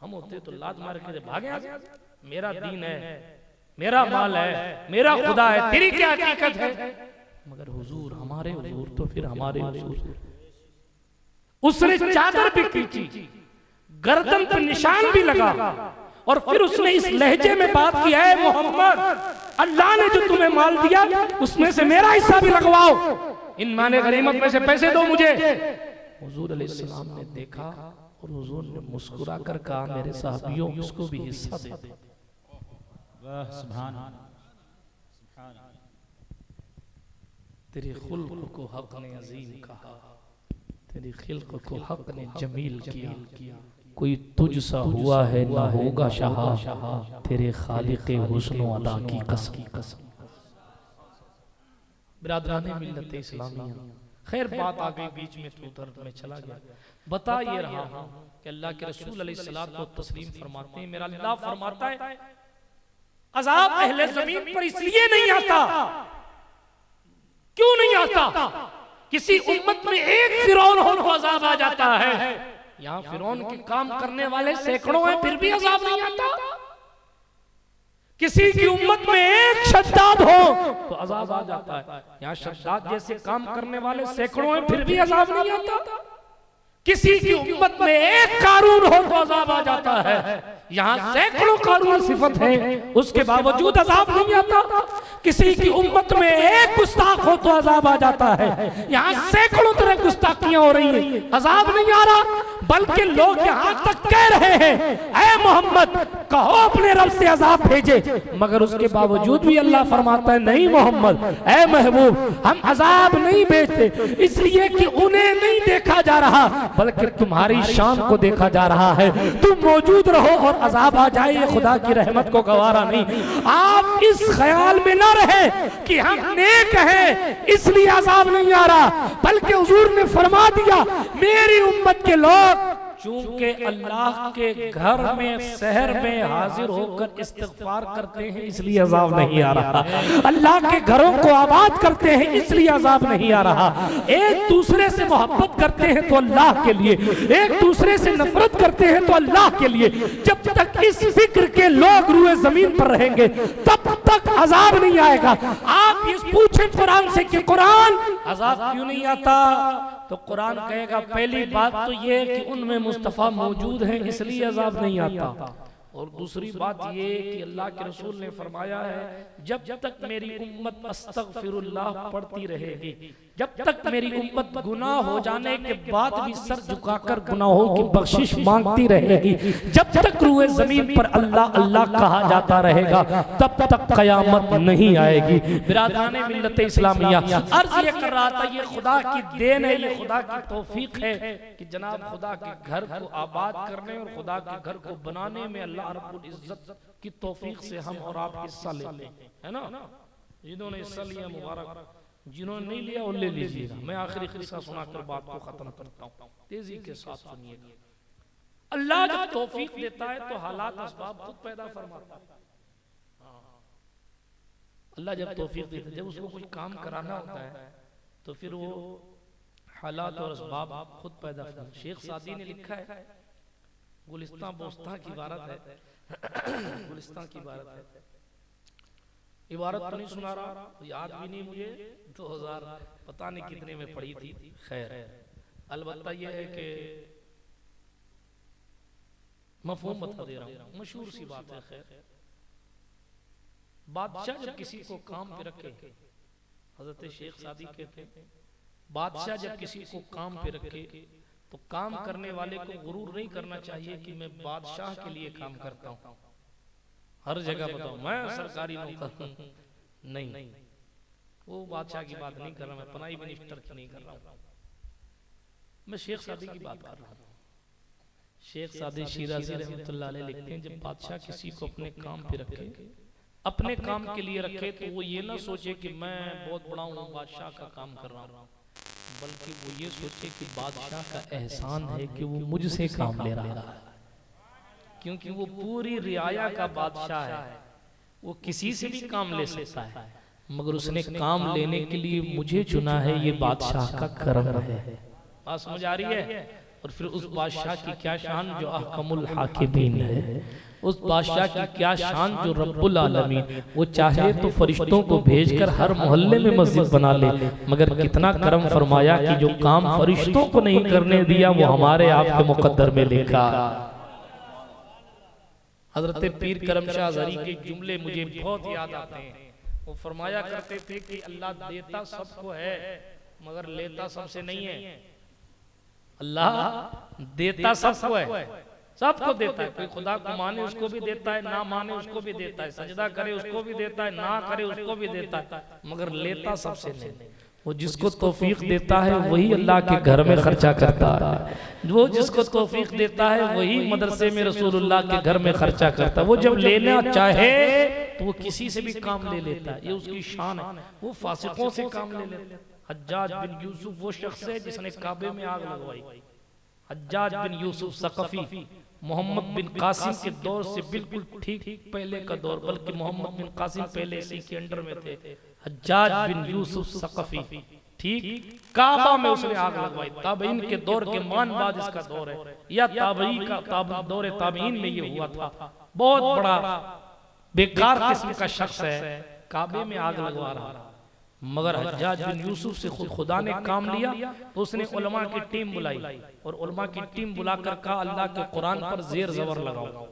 हम होते तो लात मार के भागे, मेरा दीन है, मेरा माल है, मेरा खुदा है, तेरी क्या हकीकत है। मगर हुजूर, हमारे हुजूर तो फिर हमारे हुजूर। उसने चादर भी खींची, गर्दन पर निशान भी लगा, और फिर उसने इस लहजे में बात की, है मोहम्मद, अल्लाह ने जो तुम्हें माल दिया उसमें से मेरा हिस्सा भी लगवाओ, इन माने गनीमत में से पैसे दो मुझे। हुजूर अलैहिस्सलाम ने देखा और हुजूर ने मुस्कुरा कर कहा, मेरे साहबियों, उसको भी हिस्सा दे दे। वाह, सुभान अल्लाह, तेरे खुल्क को हक ने अजीम कहा, तेरी खिल्क को हक ने जमील किया, कोई तुझ सा हुआ है ना होगा शाह, तेरे खालिक़े हुस्न अदा की कसम। बिरादराने मिल्लत इस्लामिया, खैर बात आ गई बीच में, तो उधर में चला गया। बता ये रहा हूं कि अल्लाह के रसूल अलैहिस्सलातु व तस्लीम फरमाते हैं, मेरा अल्लाह फरमाता है अज़ाब अहले ज़मीन पर इसलिए नहीं आता। क्यों नहीं आता? किसी उम्मत में एक फिरौन हो तो अज़ाब आ जाता है, यहाँ फिरौन के काम करने वाले सैकड़ों हैं फिर भी अज़ाब नहीं आता। किसी की उम्मत में एक शद्दाद हो तो अजाब आ जाता है। यहाँ शद्दाद जैसे काम करने वाले सैकड़ों हैं, फिर भी अजाब नहीं आता। किसी की उम्मत में एक कारून हो तो अजाब आ जाता है। यहाँ सैकड़ों कारून सिफत है, उसके बावजूद अजाब नहीं आता। किसी की उम्मत में एक गुस्ताख हो तो अजाब आ जाता है। यहाँ सैकड़ों तरह गुस्ताखियां हो रही हैं, अजाब नहीं आ रहा। बल्कि लोग यहाँ तक कह रहे हैं, ऐ मोहम्मद कहो अपने रब से अजाब भेजे, मगर उसके बावजूद भी अल्लाह फरमाता है नहीं मोहम्मद, ऐ महबूब हम अजाब नहीं भेजते, इसलिए कि उन्हें नहीं देखा जा रहा बल्कि तुम्हारी शान को देखा जा रहा है। तुम मौजूद रहो और अजाब आ जाए, ये खुदा की रहमत को गवारा नहीं। आप इस ख्याल में ना रहे कि हम नेक हैं इसलिए अजाब नहीं आ रहा, बल्कि हुजूर ने फरमा दिया मेरी उम्मत के लोग चूंकि अल्लाह के घर में शहर में हाजिर होकर इस्तिग़फ़ार करते हैं इसलिए अजाब नहीं आ रहा। अल्लाह के घरों को आबाद करते हैं इसलिए अजाब नहीं आ रहा। एक दूसरे से मोहब्बत करते हैं तो अल्लाह के लिए, एक दूसरे से नफरत करते हैं तो अल्लाह के लिए। जब तक इस फिक्र के लोग रूए जमीन पर रहेंगे तब तक अजाब नहीं आएगा। आप इस पूछें कुरान से कि कुरान अजाब क्यों नहीं आता, तो कुरान कहेगा पहली बात तो ये कि उनमें मुस्तफ़ा मौजूद हैं इसलिए अजाब नहीं आता, और दूसरी बात ये कि अल्लाह के रसूल ने फरमाया है जब तक मेरी उम्मत अस्तगफिरुल्लाह पढ़ती रहेगी, जब तक मेरी उम्मत गुनाह हो जाने के बाद भी सर झुकाकर गुनाहों की बख्शिश मांगती रहेगी, जब तक रूए जमीन पर अल्लाह अल्लाह कहा जाता रहेगा तब तक कयामत नहीं आएगी। बिरादराने मिल्लत इस्लामिया अर्ज ये कर रहा था, ये खुदा की देन है, ये खुदा की तौफीक है कि जनाब खुदा के घर को आबाद करने और खुदा के घर को बनाने में अल्लाह रब्बुल इज्जत की तौफीक से हम और आप हिस्सा लेते हैं, है ना। जिन्होंने हिस्सा लिया मुबारक, जिन्होंने नहीं लिया वो ले लीजिएगा। मैं आखिरी किस्सा सुनाकर बात को खत्म करता हूँ, तेजी के साथ सुनिएगा। अल्लाह जब तौफीक देता है तो हालात असबाब खुद पैदा फरमाता है। अल्लाह जब तौफीक देता है, जब उसको कोई काम कराना होता है तो फिर वो हालात और असबाब खुद पैदा फरमाता है। शेख सादी ने लिखा है, गुलिस्तां बोस्तां की इबारत है, गुलिस्तां की इबारत है, इबारत तो नहीं सुना रहा, याद भी नहीं मुझे, 2000 पता नहीं कितने में पढ़ी थी। खैर अलबत्ता यह है कि मफहूम बता दे रहा हूँ, मशहूर सी बात है। खैर बादशाह जब किसी को काम पे रखे, हजरत शेख सादी कहते हैं बादशाह जब किसी को काम पे रखे तो काम करने वाले को गुरूर नहीं करना चाहिए कि मैं बादशाह के लिए काम करता हूँ, हर जगह बताओ मैं सरकारी नौकर हूं, नहीं, वो बादशाह की बात नहीं कर रहा, मैं पनाही मिनिस्टर की नहीं कर रहा हूं, मैं शेख सादी की बात कर रहा हूं। शेख सादी शिराज़ी रहमतुल्लाह अलैह लिखते हैं जब बादशाह किसी को अपने काम पे रखे, अपने काम के लिए रखे तो वो ये ना सोचे कि मैं बहुत बड़ा हूँ बादशाह का काम कर रहा हूँ, बल्कि वो ये सोचे कि बादशाह का एहसान है कि वो मुझसे काम ले रहा है, क्योंकि वो पूरी रियाया का बादशाह है, वो किसी से भी काम ले सकता है, मगर उसने काम लेने के लिए मुझे चुना है, ये बादशाह का करम है। बात समझ आ रही है। और फिर उस बादशाह की क्या शान जो अहकमुल हाकिमीन है, उस बादशाह की क्या शान जो रब्बुल आलमीन, वो चाहे तो फरिश्तों को भेजकर हर मोहल्ले में मस्जिद बना ले, मगर कितना करम फरमाया कि जो काम फरिश्तों को नहीं करने दिया वो हमारे आपके मुकद्दर में लिखा। हजरत पीर करम शाह ज़री के जुमले मुझे बहुत याद आते हैं। वो फरमाया करते थे कि अल्लाह देता सबको है मगर लेता सबसे नहीं है। अल्लाह देता सबको है, सबको देता है, कोई खुदा को माने उसको भी देता है, ना माने उसको भी देता है, सजदा करे उसको भी देता है, ना करे उसको भी देता है, मगर लेता सबसे नहीं। वो जिसको तौफीक देता है वही अल्लाह के घर में खर्चा करता है, वो जिसको तौफीक देता है वही मदरसे में रसूलुल्लाह के घर में खर्चा करता है। वो जब लेना चाहे तो वो किसी से भी काम ले लेता है, ये उसकी शान है। वो फासिकों से काम ले लेता है। हज्जाज बिन यूसुफ वो शख्स है जिसने काबे में आग लगवाई। हज्जाज बिन यूसुफ सकफी मोहम्मद बिन कासिम के दौर से बिल्कुल ठीक पहले का दौर, बल्कि मोहम्मद बिन कासिम पहले इसी के अंडर में थे। हज्जाज बिन यूसुफ सकफी ठीक काबा में उसने आग लगवाई। ताबईन के दौर के मान बाद इसका दौर है, या ताबई का दौर ताबईन में ये हुआ था। बहुत बड़ा बेकार किस्म का शख्स है, काबे में आग लगवा रहा। मगर हज्जाज बिन यूसुफ से खुद खुदा ने काम लिया तो उसने उलमा की टीम बुलाई और उलमा की टीम बुलाकर कहा अल्लाह के कुरान पर जेर जबर लगाओ।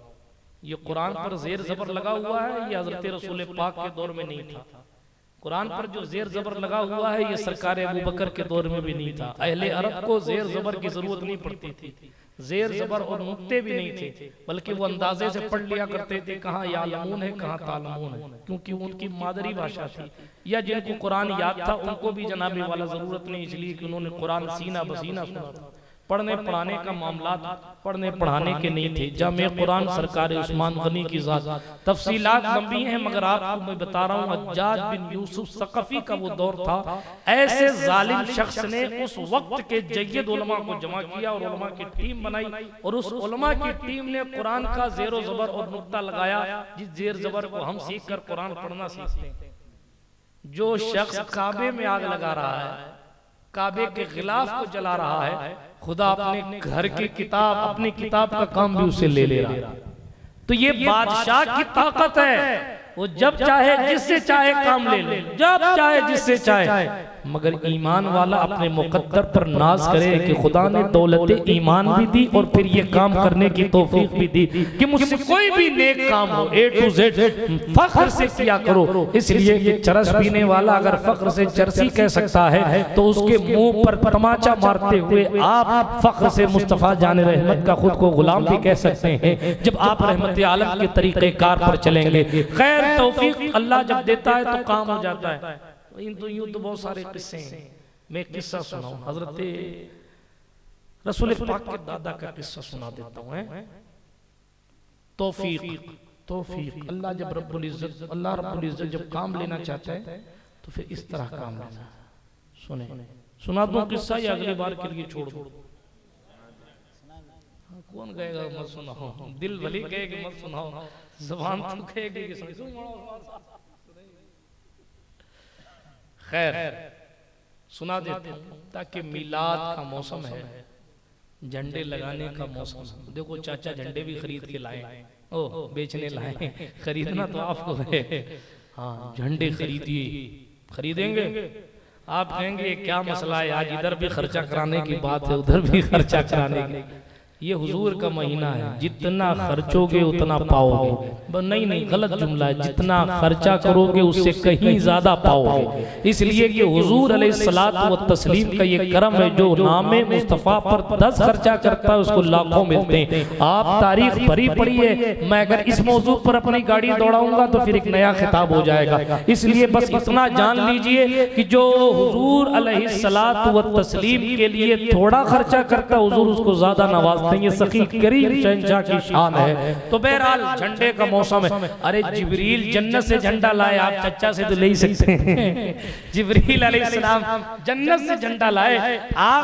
ये कुरान पर जेर जबर लगा हुआ है, ये हजरत रसूल पाक के दौर में नहीं था। कुरान पर जो जेर जबर लगा हुआ है ये सरकार अबू बकर के दौर में भी नहीं था। अहले अरब को जेर जबर की जरूरत नहीं पड़ती थी, जेर जबर और नुक्ते भी नहीं थे, बल्कि वो अंदाजे से पढ़ लिया करते थे कहाँ यालमून है कहाँ तालमून है, क्योंकि उनकी मादरी भाषा थी। या जिनको कुरान याद था उनको भी जनाबे वाला जरूरत नहीं, इसलिए कि उन्होंने कुरान सीना बसीना सुना था। पढ़ने पढ़ाने का मामला पढ़ने पढ़ाने के नहीं थे। जामे कुरान सरकार उस्मान गनी की जात, तफसीलात लंबी हैं मगर आपको मैं बता रहा हूँ हज्जाज बिन यूसुफ सकफी का वो दौर था। ऐसे जालिम शख्स ने उस वक्त के जय्यद उलमा को जमा किया और उलमा की टीम बनाई और उस उलमा की टीम ने कुरान का जेरो जबर और नुक्ता लगाया, जिस जेर जबर को हम सीख कर कुरान पढ़ना सीखते हैं। जो शख्स काबे में आग लगा रहा है, काबे के खिलाफ को जला रहा है, खुदा अपने घर की किताब, अपनी किताब का काम भी उससे ले रहा है। तो ये बादशाह की ताकत है, वो जब चाहे जिससे चाहे काम ले ले, जब चाहे जिससे चाहे। मगर ईमान वाला अपने मुकद्दर पर नाज करे कि खुदा ने दौलत ईमान भी दी और फिर ये काम करने की तौफीक भी दी कि मुझसे कोई भी नेक काम हो A to Z फख्र से किया करो। इसलिए कि चरस पीने वाला अगर फख्र से चरसी कह सकता है तो उसके मुंह पर तमाचा मारते हुए आप फख्र से मुस्तफा जान रहमत का खुद को गुलाम भी कह सकते हैं जब आप रहमत आलम के तरीके कार पर चलेंगे। खैर तौफीक अल्लाह जब देता है तो काम हो जाता है। यूं तो बहुत सारे किस्से हैं, मैं एक किस्सा सुनाऊं, हजरत रसूल पाक के दादा का किस्सा सुना देता हूं। तौफीक अल्लाह जब रब्बुल इज्जत जब काम लेना चाहता है तो फिर इस तरह काम लेना। सुना दूं किस्सा या अगली बार के लिए छोड़ दो? कौन कहेगा मत सुनाओ, दिल भली कहेगी मत सुनाओ, जुबान तो कहेगी कि सुनाओ। खैर सुना देते हैं ताकि मिलाद का मौसम है, झंडे लगाने का मौसम। देखो चाचा झंडे भी खरीद के लाए, ओ बेचने लाए, खरीदना तो आपको है। हाँ झंडे खरीदेंगे। आप कहेंगे क्या मसला है, आज इधर भी खर्चा कराने की बात है उधर भी खर्चा कराने की। ये हुजूर का महीना है, जितना खर्चोगे उतना पाओगे। नहीं गलत जुमला है, जितना खर्चा करोगे उससे कहीं ज्यादा पाओगे। इसलिए कि हुजूर अलैहिस्सलात व तस्लीम का ये करम है, जो नामे मुस्तफा पर 10 खर्चा करता है उसको लाखों मिलते हैं। आप तारीख भरी पड़ी है, मैं अगर इस मौजू पर अपनी गाड़ी दौड़ाऊंगा तो फिर एक नया खिताब हो जाएगा। इसलिए बस इतना जान लीजिए कि जो हुजूर अलैहिस्सलात व तस्लीम के लिए थोड़ा खर्चा करता है हुजूर उसको ज्यादा नवाज। ये सखी करीम शहंशाह की शान है। तो बहरहाल झंडे का मौसम है। अरे जिब्रील जन्नत से झंडा लाए, आप चच्चा से तो ले ही सकते हैं। जिब्रील अलैहिस्सलाम जन्नत से झंडा लाए, आप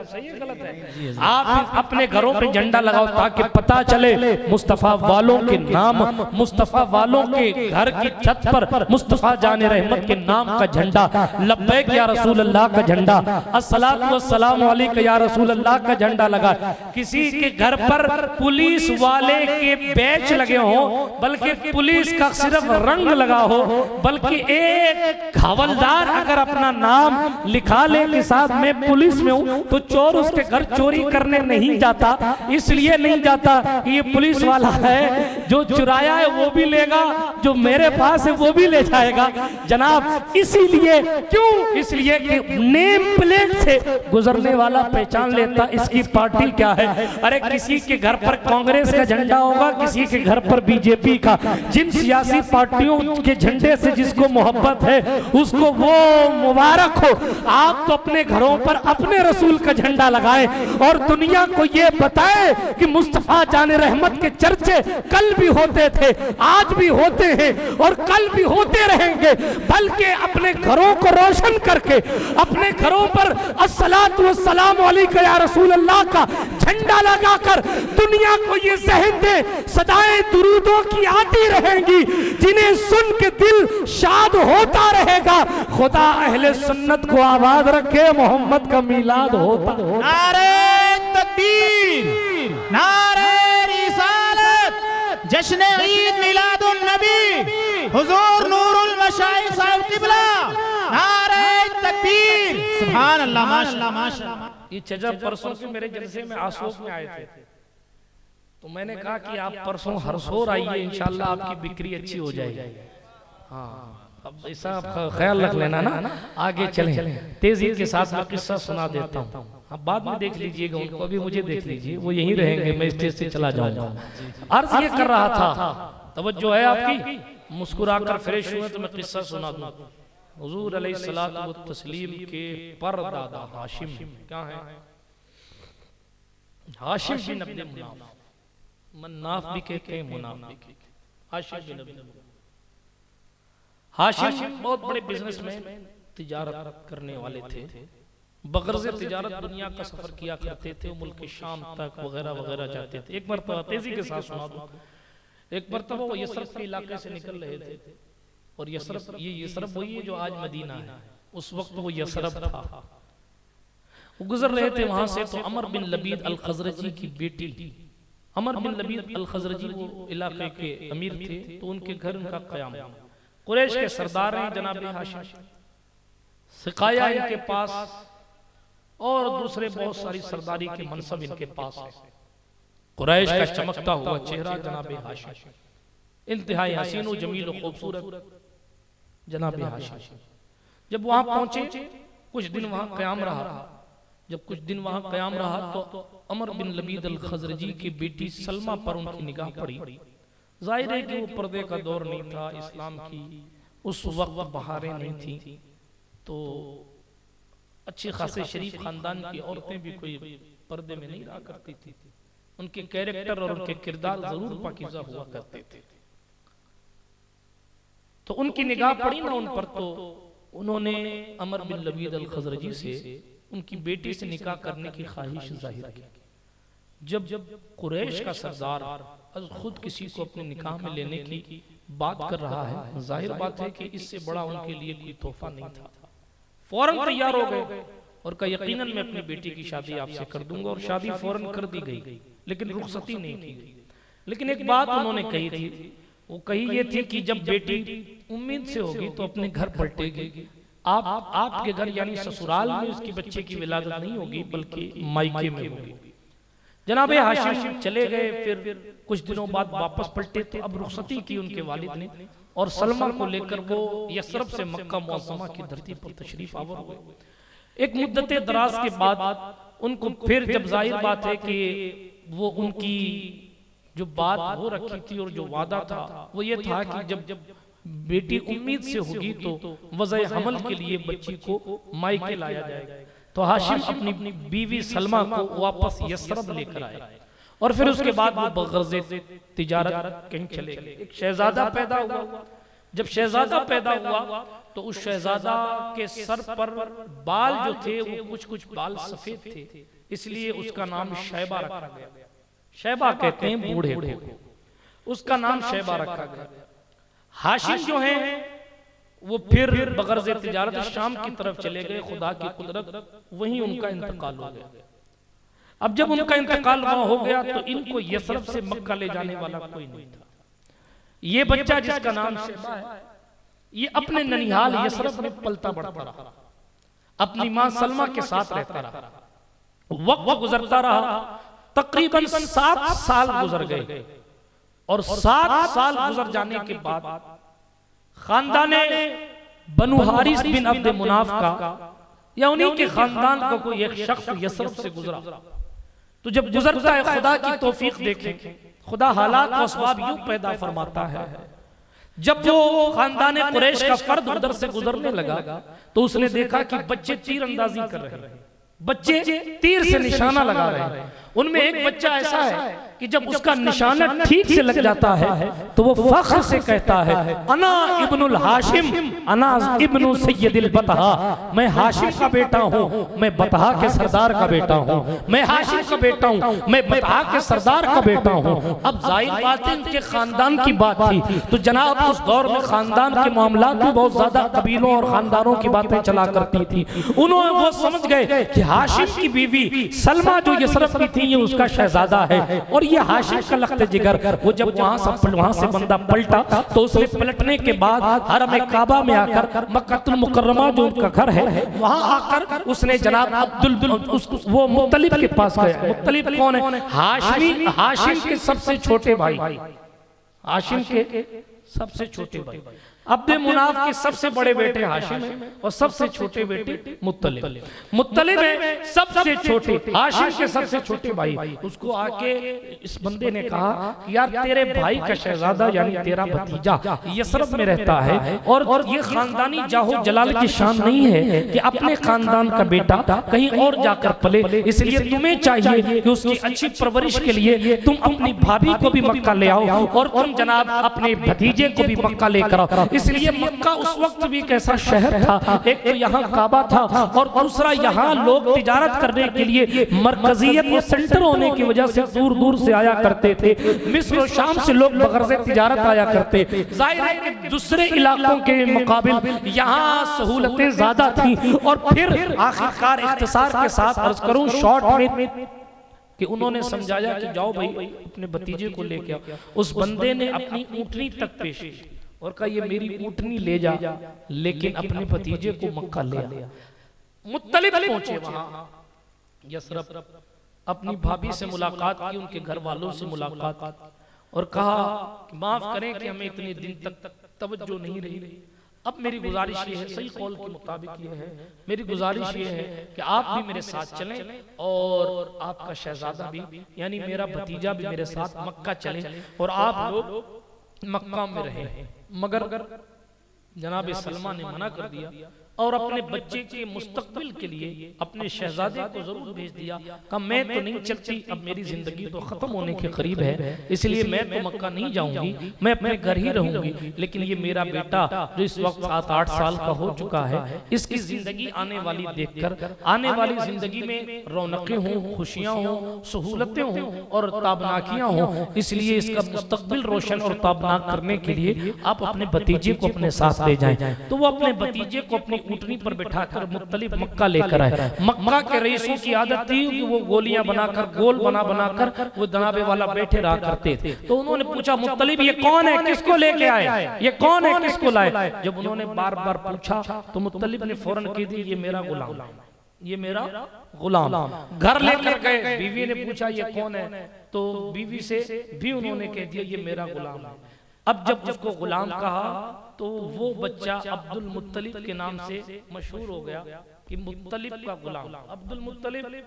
सही है गलत है? आप अपने घरों पे झंडा लगाओ ताकि पता चले मुस्तफा वालों के नाम, मुस्तफा वालों के घर की छत पर मुस्तफा जाने रहमत के नाम का झंडा, लब्बैक या रसूल अल्लाह का झंडा, अस्सलातु वस्सलामु अलैका या रसूल अल्लाह का झंडा लगा। किसी के घर पर पुलिस वाले के बैच लगे हो, बल्कि पुलिस का सिर्फ रंग लगा हो, बल्कि एक हवलदार अगर अपना नाम लिखा ले कि साथ में पुलिस में हूं, तो चोर उसके घर चोरी करने नहीं जाता। इसलिए नहीं जाता कि ये पुलिस वाला है, जो चुराया है वो भी लेगा, जो मेरे पास है वो भी ले जाएगा जनाब। इसीलिए क्यों? इसलिए कि नेम प्लेट से गुजरने वाला पहचान लेता इसकी पार्टी क्या है। अरे किसी के घर पर कांग्रेस का झंडा होगा, किसी के घर पर बीजेपी का। जिन सियासी पार्टियों के झंडे से जिसको मोहब्बत है उसको वो मुबारक हो। आप तो अपने घरों पर अपने रसूल का झंडा लगाएं और दुनिया को ये बताएं कि मुस्तफा जाने रहमत के चर्चे कल भी होते थे, आज भी होते हैं और कल भी होते रहेंगे। बल्कि अपने घरों को रोशन करके अपने घरों पर अस्सलातु वस्सलामु अलैका या रसूल अल्लाह का झंडा लगाकर दुनिया को ये जहन दे, सदाएं दुरूदों की आती रहेंगी जिन्हें सुन के दिल शाद होता रहेगा। खुदा अहले सुन्नत को आबाद रखे, मोहम्मद का मिलाद होता। नारे तकबीर, नारे रिसालत, जय जश्न ईद मिलादुन नबी हुजूर नूरुल मशाइख साहिब किबला, नारे तकबीर, सुभान अल्लाह, माशाअल्लाह माशाअल्लाह। ये चचा परसों से मेरे जलसे में आशोक में आए थे, तो मैंने कहा कि आप परसों हरसोर आइए, इंशाल्लाह आपकी बिक्री अच्छी हो जाएगी। हाँ, अब ऐसा आप ख्याल रख लेना ना, आगे चलें। तेजी के साथ मैं किस्सा सुना देता हूँ, आप बाद में देख लीजिएगा उनको, अभी मुझे देख लीजिए, वो यहीं रहेंगे, मैं स्टेज से चला जाऊंगा। अर्ज ये कर रहा था, तवज्जो है आपकी, मुस्कुराकर फ्रेश हुए तो मैं किस्सा सुना दूं। हुजूर अलैहिस्सलातु व तस्लीम के परदादा हाशिम, क्या है? हाशिम बिन अब्दे मुनाफ, मन्नाफ भी कहते हैं, मुनाफ भी कहते हैं। हाशिम बिन अब्दे मुनाफ, हाशिम बहुत बड़े बिजनेसमैन, तिजारत करने वाले थे, बगर्ज़ तिजारत दुनिया का सफर किया करते थे, मुल्क शाम तक वगैरह वगैरह जाते थे। एक मरतबा तेजी के साथ सुना दूं, एक मरतबा वो यसरफ के इलाके से निकल रहे थे, और यसरफ, ये यसरफ वही है जो आज मदीना है, उस वक्त वो यसरफ था। वो गुजर रहे थे वहां से, तो अमर बिन लबीद अल खजरजी की बेटी, अमर बिन लबीद अल खजरजी वो इलाके के अमीर थे, तो उनके घर उनका क़याम। कुरैश के सरदार हैं जनाब हाशिम, सिकाया इनके पास, और दूसरे बहुत सारी सरदारी के मनसब इनके पास है। कुरैश का चमकता हुआ चेहरा जनाब हाशिम, इंतहाई हसीन व जमील व खूबसूरत जनाब हाशिम। जब वहां पहुंचे, कुछ दिन वहां क़याम रहा। जब कुछ दिन वहां क़याम रहा तो अमर बिन लबीद अल खजरजी की बेटी सलमा पर उनकी निगाह पड़ी। जाहिर है कि वो पर्दे का दौर नहीं था, इस्लाम की उस वक्त बहारें नहीं थी, तो अच्छे खासे शरीफ खानदान की औरतें भी कोई पर्दे में नहीं रहा करती थी। उनके कैरेक्टर और उनके किरदार जरूर पाकीज़ा हुआ करते थे। तो उनकी निगाह पड़ी ना उन पर, तो उन्होंने अमर बिन लबीद अल खजरजी से उनकी बेटी से निकाह करने की ख्वाहिश जाहिर की। जब कुरैश का सरदार खुद किसी को अपने निकाह में लेने की बात कर रहा है, जाहिर बात है कि इससे बड़ा उनके लिए कोई तोहफा नहीं था। फौरन तैयार हो गए और कहा यकीनन मैं अपनी बेटी की शादी आपसे कर दूंगा, और शादी फौरन कर दी गई, लेकिन रुखसती नहीं की गई। लेकिन एक बात उन्होंने कही थी, वो कही ये थी कि जब बेटी उम्मीद से होगी तो अपने घर पलटेगी, आपके घर यानी ससुराल में उसकी बच्चे की विलादत नहीं होगी, बल्कि मायके में होगी। जनाब हाशिम चले गए, फिर कुछ दिनों बाद वापस पलटे, तो अब रुखसती की उनके वालिद ने, और सलमा को लेकर वो यसरब से मक्का मुअज़्ज़मा की धरती पर तशरीफ आवर हुए। एक मुद्दत दराज के बाद उनको फिर, जब जाहिर बात है कि वो उनकी जो बात हो रखी थी और जो वादा था वो ये था कि जब बेटी उम्मीद से होगी तो वज़े हमल के लिए बच्ची को मायके लाया जाएगा। तो हाशिम अपनी बीवी सलमा को वापस यसरब लेकर आए, और फिर उसके बाद वो बग़र्ज़े तिजारत कहीं चले गए। एक शहजादा पैदा हुआ। जब शहजादा पैदा हुआ तो उस शहजादा के सर पर बाल जो थे वो कुछ बाल सफेद थे, इसलिए उसका नाम शैबा रखा गया। शैबा कहते हैं बूढ़े को, उसका नाम शैबा रखा गया। हाशिम जो है वो फिर बग़र्ज़े तिजारत शाम की तरफ चले गए। खुदा की कुदरत, वहीं उनका इंतकाल हो गया। अब जब उनका इंतकाल वहां हो गया तो इनको यसरब से मक्का ले जाने वाला कोई नहीं था। ये बच्चा जिसका नाम शैबा है, ये अपने ननिहाल यसरब में पलता बढ़ता रहा, अपनी मां सलमा के साथ रहता रहा। वक्त गुजरता रहा, तकरीबन 7 साल गुजर गए, और 7 साल गुजर जाने के बाद खानदाने बनु हारिस बिन अब्द मुनाफ का, या उन्हीं के खानदान का कोई एक शख्स यसरब से गुजरा। तो जब गुजरता है, खुदा की तौफीक देखें, खुदा हालात और असबाब यूं पैदा फरमाता है। जब वो खानदान कुरैश का फर्द उधर से गुजरने लगा तो उसने देखा कि बच्चे तीर अंदाजी कर रहे हैं, बच्चे तीर से निशाना लगा रहे हैं। उनमें एक बच्चा ऐसा है कि जब उसका निशाना ठीक से लग जाता है तो वो फख्र से कहता है, अना इब्नुल हाशिम, अना इब्नु सय्यदिल बतहा, मैं हाशिम का बेटा हूँ, मैं बतहा के सरदार का बेटा हूँ, मैं हाशिम का बेटा हूँ, मैं बतहा के सरदार का बेटा हूँ। अब जाहिर बात है उनके खानदान की बात थी, तो जनाब उस दौर में खानदान के मामला भी बहुत ज्यादा कबीलों और खानदानों की बातें चला करती थी। उन्होंने वो समझ गए कि हाशिम की बीवी सलमा जो यसरब की थी ये उसका शहजादा है, और ये हाशिम का लख्त जिगर, वो जब वहां से बंदा पलटा तो उसने पलटने के बाद हरम काबा में आकर मक्कातुल मुकर्रमा जो उनका घर है वहां आकर उसने जनाब वो मुत्तलिब के पास गया। मुत्तलिब कौन है? हाशिम के सबसे छोटे भाई, हाशिम के सबसे छोटे भाई। अब्द मुनाफ के सबसे बड़े बेटे हाशिम है और सबसे छोटे बेटे मुत्तलिब। मुत्तलिब है सबसे छोटे, हाशिम के सबसे छोटे भाई। उसको आके इस बंदे ने कहा कि यार तेरे भाई का शहजादा यानी तेरा भतीजा यसरब में रहता है और ये खानदानी जाहो जलाल की शान नहीं है कि अपने खानदान का बेटा कहीं और जाकर पले, इसलिए तुम्हें चाहिए कि उसकी अच्छी परवरिश के लिए तुम अपनी भाभी को भी मक्का ले आओ और तुम जनाब अपने भतीजे को भी मक्का लेकर आओ। इसलिए मक्का उस वक्त भी कैसा शहर था, एक तो यहाँ काबा था और दूसरा यहाँ लोग तिजारत करने के लिए मरकजियत और सेंटर होने की वजह से दूर दूर से आया करते थे। मिस्र और शाम से लोग बगरज़े तिजारत आया करते। जाहिर है कि दूसरे इलाकों के मुकाबिल यहाँ सहूलतें ज्यादा थी। और फिर आखिरकार इख्तिसार के साथ अर्ज करूं शॉर्ट में कि उन्होंने समझाया कि जाओ भाई अपने भतीजे को लेके आओ। उस बंदे ने अपनी ऊँटनी तक पेश की और कहा ये मेरी ऊँटनी ले जा, लेकिन अपने भतीजे को मक्का ले आ। मुत्तलिब पहुंचे वहां यसरब, अपनी भाभी से मुलाकात की, उनके घर वालों से मुलाकात और कहा कि माफ करें कि हमें इतने दिन तक तवज्जो नहीं रही। अब मेरी गुजारिश ये है, सही कौल के मुताबिक ये है, मेरी गुजारिश ये है कि आप भी मेरे साथ चलें और आपका शहजादा भी यानी मेरा भतीजा भी मेरे साथ मक्का चले और आप लोग मक्का में रहे। मगर जनाब सलमा ने मना कर दिया और अपने बच्चे के मुस्तकबिल के लिए अपने शहजादे को जरूर भेज दिया। कहा मैं तो नहीं चलती, अब मेरी जिंदगी तो खत्म होने के करीब है, इसलिए मैं तो मक्का नहीं जाऊंगी, मैं अपने घर ही रहूंगी। लेकिन ये मेरा बेटा जो इस वक्त 7-8 साल का हो चुका है, इसकी जिंदगी आने वाली देखकर, आने वाली जिंदगी में रौनकें हों, खुशियां हों, सहूलतें हों और ताबनाकियां हों, इसलिए इसका मुस्तकबिल रोशन और ताबनाक करने के लिए आप अपने भतीजे को अपने साथ ले जाएं। तो वो अपने भतीजे को अपनी ऊँटनी पर बिठाकर मुत्तलिब मक्का लेकर आए। मक्का के रईसों की आदत थी कि वो गोलियां बनाकर गोल बनाकर वो दनाबे वाला बैठे रहा करते थे। तो उन्होंने पूछा मुत्तलिब ये कौन है, किसको लेके आए, ये कौन है, किसको लाए? जब उन्होंने बार बार पूछा तो मुत्तलिब ने फौरन कह दी ये मेरा गुलाम, ये मेरा गुलाम। घर लेकर गए, बीवी ने पूछा ये कौन है, तो बीवी से भी उन्होंने कह दिया ये मेरा गुलाम है। अब जब उसको गुलाम कहा तो वो बच्चा अब्दुल मुत्तलिब के नाम से मशहूर हो गया कि मुत्तलिब का गुलाम, अब्दुल मुत्तलिब,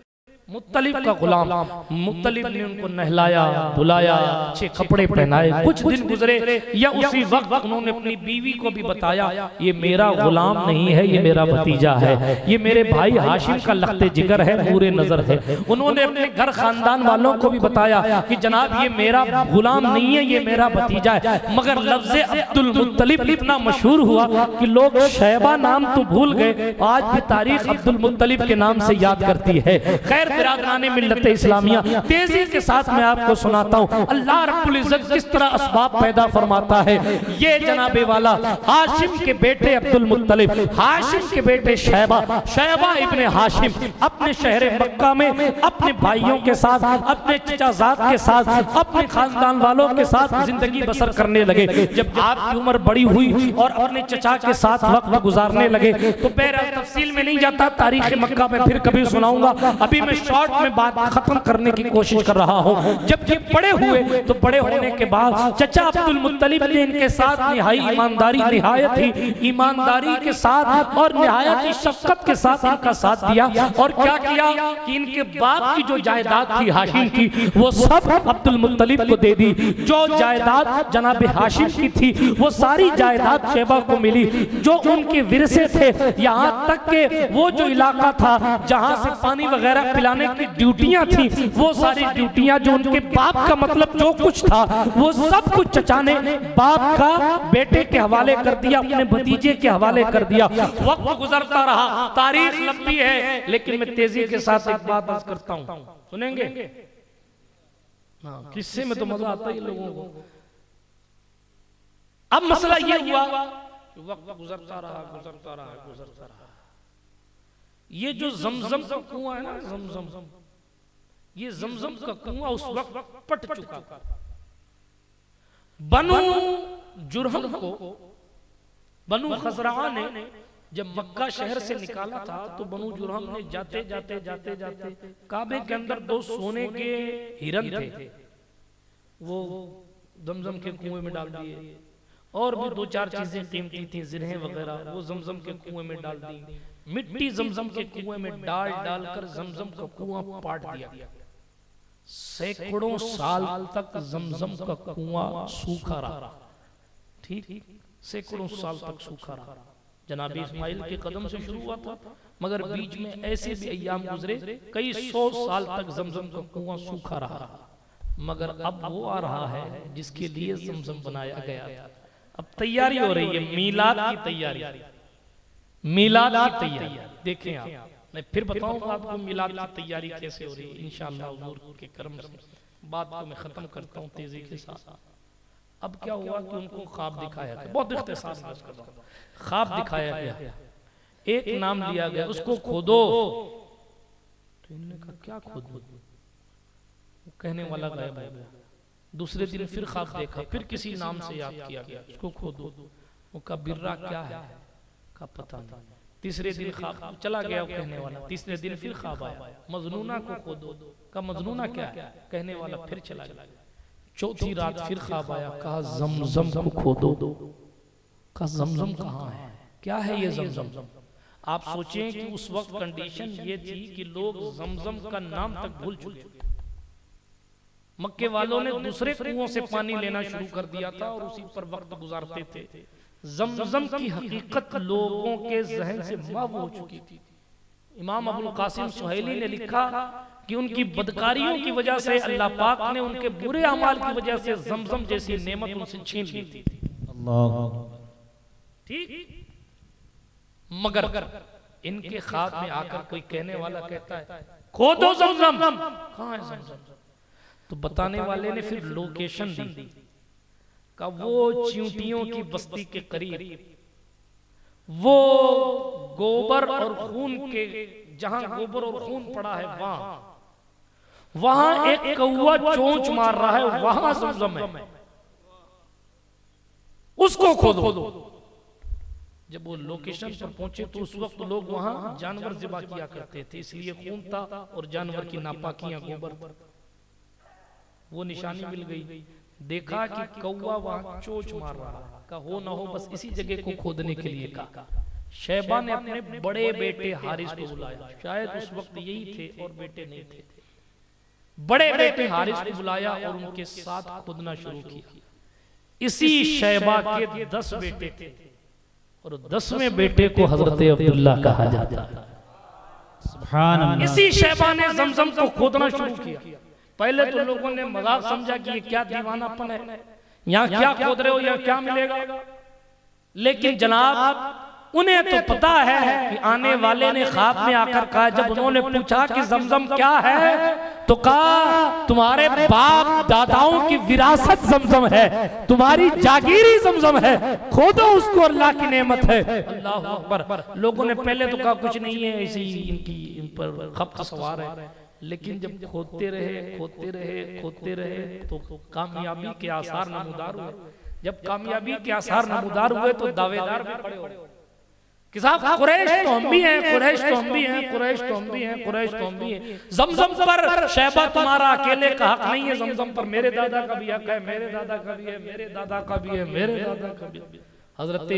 मुत्तलिब का गुलाम। मुत्तलिब ने उनको नहलाया धुलाया, अच्छे कपड़े पहनाए। कुछ दिन गुजरे या उसी वक्त उन्होंने अपनी बीवी को भी बताया ये मेरा गुलाम नहीं है, ये मेरा भतीजा है, ये मेरे भाई हाशिम का लख्ते जिगर है, नूरे नजर है। उन्होंने अपने घर खानदान वालों को भी बताया कि जनाब ये मेरा गुलाम नहीं है, ये मेरा भतीजा है। मगर लफ्ज़े अब्दुल मुत्तलिब इतना मशहूर हुआ कि लोग शैबा नाम तो भूल गए, आज भी तारीख अब्दुल मुत्तलिब के नाम से याद करती है। खैर बिरादराने मिल्लत इस्लामिया, तेजी के साथ मैं आपको सुनाता हूँ अल्लाह रब्बुल इज्जत किस तरह असबाब पैदा फरमाता है। ये जनाबे वाला हाशिम के बेटे अब्दुल मुत्तलिब, हाशिम के बेटे शैबा, शैबा इब्ने हाशिम अपने शहर मक्का में अपने भाइयों के साथ, अपने चचाजाद के साथ, अपने खानदान वालों के साथ जिंदगी बसर करने लगे। जब आपकी उम्र बड़ी हुई और अपने चचा के साथ वक्त गुजारने लगे तो बहरहाल तफसील में नहीं जाता, तारीख मक्का में फिर कभी सुनाऊंगा। अभी मैं शॉर्ट में बात खत्म करने की कोशिश कर रहा हूँ। जब ये बड़े हुए तो बड़े होने के बाद चचा अब्दुल मुत्तलिब ने इनके साथ निहाई ईमानदारी, निहायत ही ईमानदारी के साथ और निहायत ही शफ़क़त के साथ इनका साथ दिया। और क्या किया कि इनके बाप की जो जायदाद थी हाशिम की, वो सब अब्दुल मुत्तलिब को दे दी। जो जायदाद जनाब हाशिम की थी वो सारी जायदाद शैबा को मिली। जो उनके विरसे थे, यहाँ तक के वो जो इलाका था जहाँ से पानी वगैरह पिलाने की ड्यूटियां थी, वो सारी ड्यूटियां जो उनके बाप का मतलब जो कुछ था वो सब कुछ चचा ने बाप का बेटे के हवाले कर दिया, अपने भतीजे के हवाले कर दिया। वक्त गुजरता रहा, तारीख लंबी है, लेकिन मैं तेजी के साथ एक बात अर्ज करता हूँ, सुनेंगे? किस्से में तो मजा आता है लोगों को। अब मसला ये हुआ कि वक्त गुजरता रहा। ये जो जमजम का कुआं है ना, जमजम, ये जमजम का कुआं उस वक्त पट चुका था। बनु जुरहम को बनु खजरा ने जब मक्का शहर से निकाला था तो बनु जुरहम ने जाते जाते जाते जाते काबे के अंदर 2 सोने के हिरन थे, वो जमजम के कुएं में डाल दिए, और भी 2-4 चीजें कीमती थी, जिन्हें वगैरह, वो जमजम के कुएं में डाल दी। मिट्टी जमजम के कुएं में डाल डालकर जमजम का कुआं पाट दिया। सैकड़ों साल तक जमजम का कुआं सूखा रहा। ठीक, सैकड़ों साल तक सूखा रहा। जनाब इस्माइल के कदम से शुरू हुआ था, मगर बीच में ऐसे भी अय्याम गुजरे, कई 100 साल तक जमजम का कुआं सूखा रहा। मगर अब वो आ रहा है जिसके लिए जमजम बनाया गया था। अब तैयारी हो रही है, मीलाद की तैयारी, मीलाद की तैयारी। देखें आप, मैं फिर बताऊंगा आपको मीलाद की तैयारी कैसे हो रही है इंशाअल्लाह हुजूर के करम से। बात को मैं खत्म करता हूँ तेजी के साथ। अब क्या हुआ कि उनको ख्वाब दिखाया गया, बहुत इख्तिसार में कर रहा हूं, ख्वाब दिखाया गया, एक नाम लिया गया, उसको खोदो। तो इन्होंने कहा क्या खोदो? कहने वाला गायब हो गया। दूसरे दिन फिर ख्वाब देखा, फिर किसी नाम से याद किया गया, उसको खोदो। वो कहा बिर्रा क्या है? का पता नहीं। तीसरे दिन ख्वाब चला गया वो कहने वाला, तीसरे दिन फिर ख्वाब आया, मजनूना को खोदो। का मजनूना क्या है? कहने वाला फिर चला गया। चौथी रात फिर ख्वाब आया, कहा जमजम को खोदो। कहा जमजम कहाँ है? क्या है ये जमजम? आप सोचें कि उस वक्त कंडीशन ये थी कि लोग जमजम का नाम तक भूल चुके थे। मक्के वालों ने दूसरे कुओं से पानी लेना शुरू कर दिया था और उसी पर वक्त गुजारते थे। जमजम की हकीकत लोगों के जहन से महव हो चुकी थी। इमाम अबुल कासिम सुहैली ने लिखा कि उनकी बदकारियों की वजह से अल्लाह पाक ने उनके बुरे अमाल की वजह से जमजम जैसी नेमत उनसे छीन ली थी। ठीक, मगर इनके ख्वाब में आकर कोई कहने वाला कहता है खोदो जमजम। कहाँ है जमजम? तो बताने वाले ने फिर लोकेशन दी, का वो चींटियों की बस्ती के करीब, वो गोबर और खून के, जहां गोबर और खून पड़ा है वहां एक कौवा चोंच मार रहा है, वहां जमजम है, उसको खोदो। जब वो लोकेशन पर पहुंचे तो उस वक्त लोग वहां जानवर ज़िबा किया करते थे, इसलिए खून था और जानवर की नापाकियां गोबर। वो निशानी मिल गई, देखा कि कौवा वहां चोंच मार रहा है। का हो ना हो बस इसी जगह को खोदने के लिए कहा। शैबा ने अपने बड़े बेटे हारिस को बुलाया, शायद उस वक्त यही थे और बेटे नहीं थे। बड़े बेटे हारिस को बुलाया और उनके साथ खोदना शुरू किया। इसी शैबा के 10 बेटे थे और 10वें बेटे को हजरत अब्दुल्ला कहा जाता है। सुभान अल्लाह। इसी शैबा ने जमजम को खोदना शुरू किया। पहले तो लोगों ने मजाक समझा कि ये क्या दीवानापन है, यहाँ क्या खोद रहे हो, यहाँ क्या मिलेगा। लेकिन जनाब उन्हें तो पता है कि आने वाले ने ख्वाब में आकर कहा, जब उन्होंने पूछा कि जमजम क्या है, तो कहा तुम्हारे बाप दादाओं की विरासत जमजम है, तुम्हारी जागीरी जमजम है, खोदो उसको, अल्लाह की नेमत है। अल्लाह अकबर। लोगों ने पहले तो कहा कुछ नहीं है, ऐसे ही इनकी इन पर खपत सवार है। लेकिन जब खोदते रहे तो कामयाबी के आसार नमूदार हुए। जब कामयाबी के आसार नमूदार हुए तो दावेदार भी खड़े हो कि साहब कुरैश तो हम भी हैं, कुरैश तो हम भी हैं, कुरैश तो हम भी हैं, कुरैश तो हम भी हैं। जमजम पर शैबा तुम्हारा अकेले का हक नहीं है, जमजम पर मेरे दादा का भी हक है, मेरे दादा का भी है, मेरे दादा का भी है, मेरे दादा का भी है। हजरत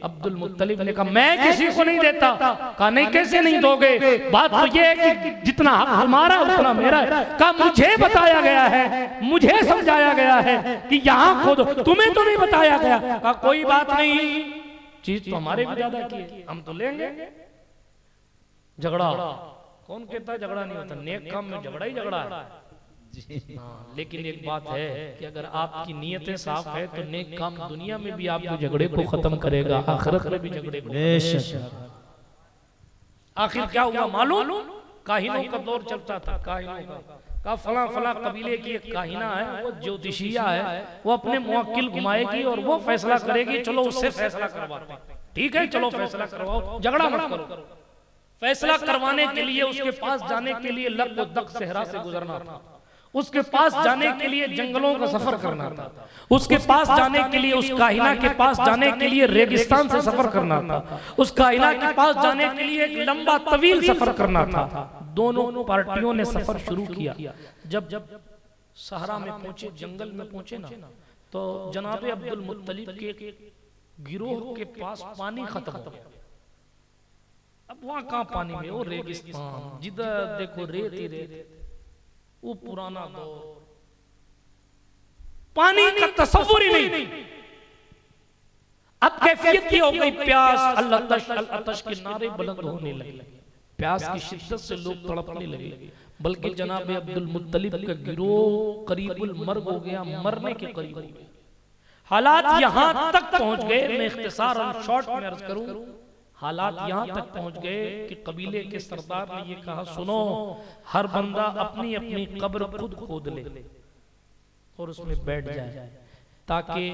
अब्दुल मुत्तलिब ने कहा मैं किसी को नहीं देता। कहा नहीं, कैसे नहीं दोगे? बात तो ये है कि जितना हक हमारा उतना मेरा है। कहा मुझे बताया गया है, मुझे समझाया गया है कि यहाँ खोदो, तुम्हें तो नहीं बताया गया। कहा कोई बात नहीं, चीज तो हमारे भी दादा की है, हम तो लेंगे। झगड़ा, कौन कहता है झगड़ा नहीं होता? नेक काम में झगड़ा ही झगड़ा है। लेकिन एक बात है कि अगर आपकी नीयतें साफ है तो नेक काम दुनिया में भी आपको झगड़े को खत्म करेगा, आखिरत में भी झगड़े को। आखिर क्या हुआ मालूम? काहिनों का दौर चलता था। काहिनों का फला फला कबीले की एक काहिना है, वो ज्योतिषिया है, वो अपने मुवक्किल घुमाएगी और वो फैसला करेगी, चलो उससे फैसला करवाते हैं। ठीक है, चलो फैसला करवाओ, झगड़ा मत करो। फैसला करवाने के लिए उसके पास जाने के लिए लक व दक सहरा से गुजरना था, उसके पास जाने के लिए जंगलों का सफर करना था, उसके पास जाने के लिए उस काहिना के पास जाने के लिए रेगिस्तान से सफर करना था, उस काहिना के पास जाने के लिए एक लंबा तवील सफर करना था। दोनों पार्टियों ने सफर शुरू किया। जब सहरा में पहुंचे, जंगल में पहुंचे ना, तो जनाब अब्दुल मुत्तलिब के गिरोह के पास पानी खत्म हो गया। अब वहां कहां पानी में, वो रेगिस्तान, जिधर देखो रेत ही रेत, वो पुराना दौर, पानी का तस्वुर ही नहीं। अब कैफियत की हो गई प्यास, अल-अतश के नारे बुलंद होने लगे, प्यास की शिद्दत से लोग तड़पने लगे। बल्कि जनाब अब्दुल मुत्तलिब का गिरोह करीबुल मर्ग हो गया, मरने के करीब हो गया। हालात यहां तक पहुंच गए, मैं इख्तिसार और शॉर्ट में अर्ज करूं, हालात यहां तक पहुंच गए कि कबीले के सरदार ने ये कहा, सुनो, हर बंदा अपनी अपनी कब्र खुद खोद ले और उसमें बैठ जाए, ताकि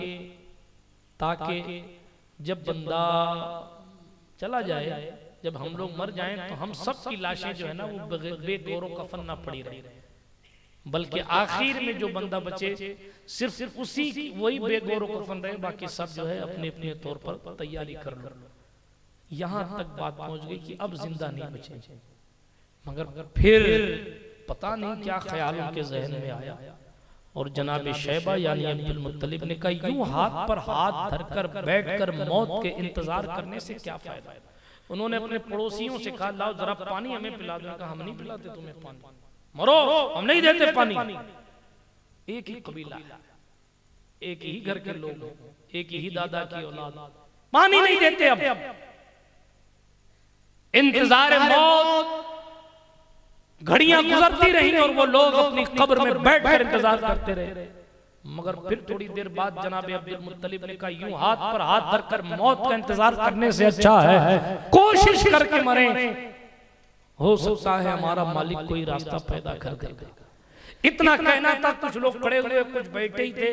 जब बंदा चला जाए, जब हम लोग मर जाएं, तो हम सब की लाशें जो है ना वो बेगौर कफन ना पड़ी रहे, बल्कि आखिर में जो बंदा बचे सिर्फ उसी वही बेगौर कफन रहे, बाकी सब जो है अपने अपने तौर पर तैयारी कर लो। यहां तक बात पहुंच गई कि अब जिंदा नहीं बचे। मगर फिर पता नहीं क्या ख्याल उनके जहन में आया, और जनाब शैबा यानी अब्दुल मुत्तलिब ने कहा, यूं हाथ पर हाथ धरकर बैठकर मौत के इंतजार करने से क्या फायदा। उन्होंने अपने पड़ोसियों से कहा, लाओ जरा पानी हमें पिला दो। कहा, हम नहीं पिलाते तुम्हें पानी, मरो, हम नहीं देते पानी। एक ही कबीला, एक ही घर के लोग, एक ही दादा की औलाद, पानी नहीं देते। अब इंतजार मौत, घड़ियां गुजरती रही और वो लोग अपनी कब्र में बैठकर इंतजार करते रहे। मगर फिर थोड़ी देर बाद जनाब अब्दुल मुत्तलिब ने कहा, यूं हाथ पर हाथ धरकर मौत का इंतजार करने से अच्छा है कोशिश करके मरे, हो सकता है हमारा मालिक कोई रास्ता पैदा कर देगा। इतना कहना था, कुछ लोग खड़े हुए, कुछ बैठे ही थे।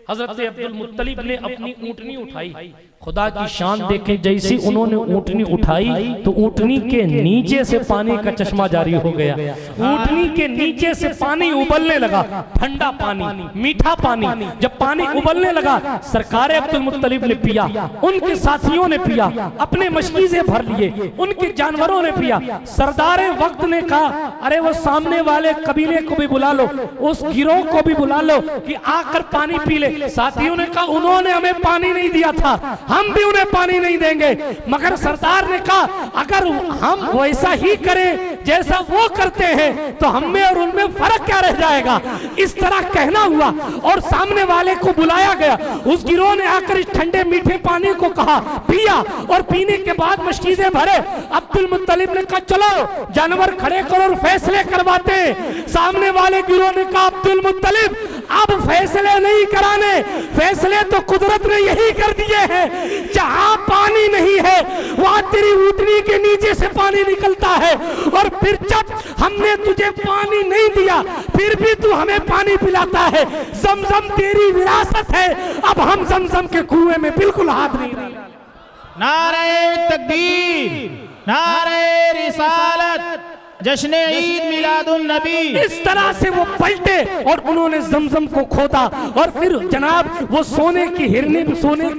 हजरत अब्दुल मुत्तलिब ने अपनी ऊंटनी उठाई, खुदा की शान देखें, जैसी उन्होंने ऊंटनी उठाई तो ऊंटनी के नीचे से पानी का चश्मा जारी हो गया। ऊंटनी के नीचे से पानी उबलने लगा, ठंडा पानी, मीठा पानी। जब पानी उबलने लगा, सरकार अब्दुल मुत्तलिब ने पिया, उनके साथियों ने पिया, अपने मशकीज़े भर लिए, उनके जानवरों ने पिया। सरदार वक्त ने कहा, अरे वो सामने वाले कबीले को भी बुला लो, उस गिरोह को भी बुला लो कि आकर पानी पी ले। साथियों ने कहा, उन्होंने हमें पानी नहीं दिया था, हम भी उन्हें पानी नहीं देंगे। मगर सरदार ने कहा, अगर हम वैसा ही करें जैसा वो करते हैं तो हम में और उनमें फर्क क्या रह जाएगा। इस तरह कहना हुआ और सामने वाले को बुलाया गया। उस गिरोह ने आकर इस ठंडे मीठे पानी को कहा, पिया, और पीने के बाद मशकीज़े भरे। अब्दुल मुत्तलिब ने कहा, चलो जानवर खड़े करो और फैसले करवाते। सामने वाले गिरोह ने कहा, अब्दुल मुत्तलिब अब फैसले नहीं कराने, फैसले तो कुदरत ने यही कर दिए हैं। जहां पानी नहीं है वहां तेरी ऊंटनी के नीचे से पानी निकलता है, और फिर जब हमने तुझे पानी नहीं दिया फिर भी तू हमें पानी पिलाता है। जमजम तेरी विरासत है, अब हम जमजम के कुएं में बिल्कुल हाथ नहीं डालेंगे। नारे तकबीर, नारे रिसालत, जश्न ईद मिलादुन नबी। इस तरह से वो पलटे और उन्होंने जमजम को खोदा, और फिर जनाब वो सोने के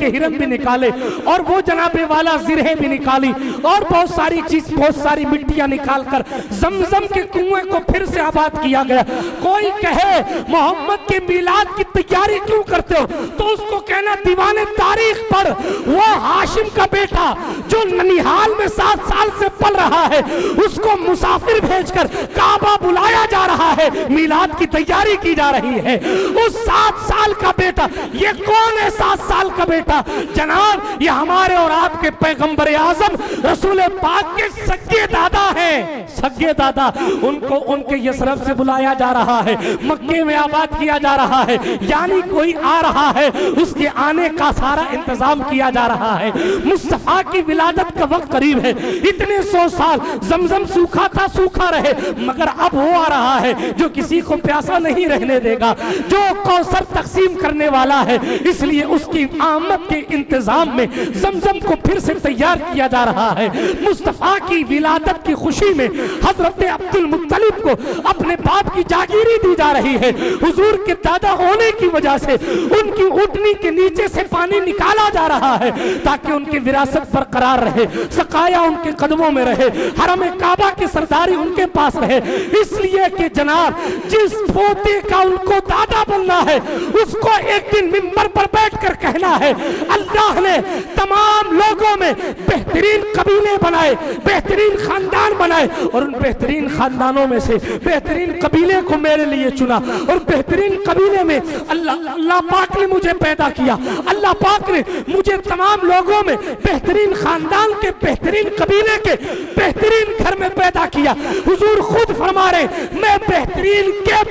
हिरन भी निकाले, और वो जनाबे वाला जिरहे भी निकाली, और बहुत सारी चीज, बहुत सारी मिट्टियां निकालकर जमजम के कुएं को फिर से आबाद किया गया। कोई कहे मोहम्मद के मिलाद की तैयारी क्यों करते हो, तो उसको कहना, दीवाने तारीख पर वो हाशिम का बेटा जो ननिहाल में 7 साल से पल रहा है, उसको मुसाफिर भेजकर काबा बुलाया जा रहा है, मिलाद की तैयारी की जा रही है। उस 7 साल का बेटा, ये कौन है 7 साल का बेटा? जनाब, ये हमारे और आपके पैगंबर आजम रसूल पाक के सगे दादा हैं, सगे दादा। उनको उनके यसरफ से बुलाया जा रहा है, मक्के में आबाद किया जा रहा है, यानी कोई आ रहा है, उसके आने का सारा इंतजाम किया जा रहा है। मुस्तफा की विलादत का वक्त करीब है। इतने 100 साल जमजम सूखा था, सूखा रहे, मगर अब वो आ रहा है जो किसी को प्यासा नहीं रहने देगा, जो कौसर तकसीम करने वाला है। इसलिए उसकी आमद के इंतजाम में जमजम को फिर से तैयार किया जा रहा है। मुस्तफा की विलादत की खुशी में हजरत अब्दुल मुत्तलिब को अपने बाप की जागीरी दी जा रही है। हुजूर के दादा होने की वजह से उनकी ऊँटनी के नीचे से पानी निकाला जा रहा है ताकि उनकी विरासत बरकरार रहे, सकाया उनके कदमों में रहे, हरम काबा की सरदारी उनके पास रहे। इसलिए कि जनाब जिस पोते का उनको दादा बनना है उसको एक दिन मिंबर पर बैठकर कहना है, अल्लाह ने तमाम लोगों में बेहतरीन कबीले बनाए, बेहतरीन खानदान बनाए, और उन बेहतरीन खानदानों में से बेहतरीन कबीले को मेरे लिए चुना, और बेहतरीन कबीले में अल्लाह पाक ने मुझे पैदा किया। अल्लाह पाक ने मुझे तमाम लोगों में बेहतरीन खानदान के, बेहतरीन कबीले के, बेहतरीन घर में पैदा किया। हुजूर खुद फरमा रहे, मैं बेहतरीन के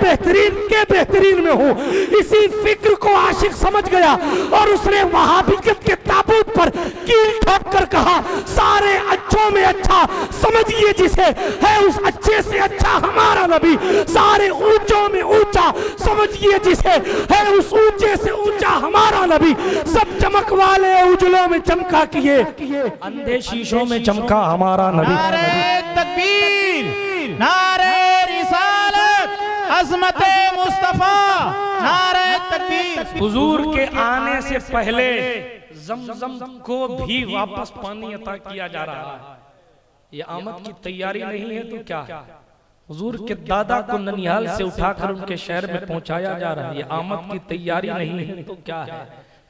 बेहतरीन में हूँ। इसी फिक्र को आशिक समझ गया और उसने वहाबियत के ताबूत पर कील ठोक कर कहा, सारे अच्छों में अच्छा समझिए जिसे है उस अच्छे से अच्छा हमारा नबी, सारे ऊंचों में ऊंचा समझिए जिसे है उस ऊंचे से ऊंचा हमारा नबी। सब चमक वाले उजलों में चमका किए, अंधे शीशों में चमका हमारा नबी। नारे तकबीर, नारे रिसालत, अज़मते मुस्तफा, नारे तकबीर। हुजूर के आने से पहले जमजम को भी वापस पानी अता किया जा रहा है। ये आमद की तैयारी नहीं है तो क्या है? हुजूर के दादा को ननिहाल से उठाकर उनके शहर में पहुंचाया जा रहा है। ये आमद की तैयारी नहीं है तो क्या है?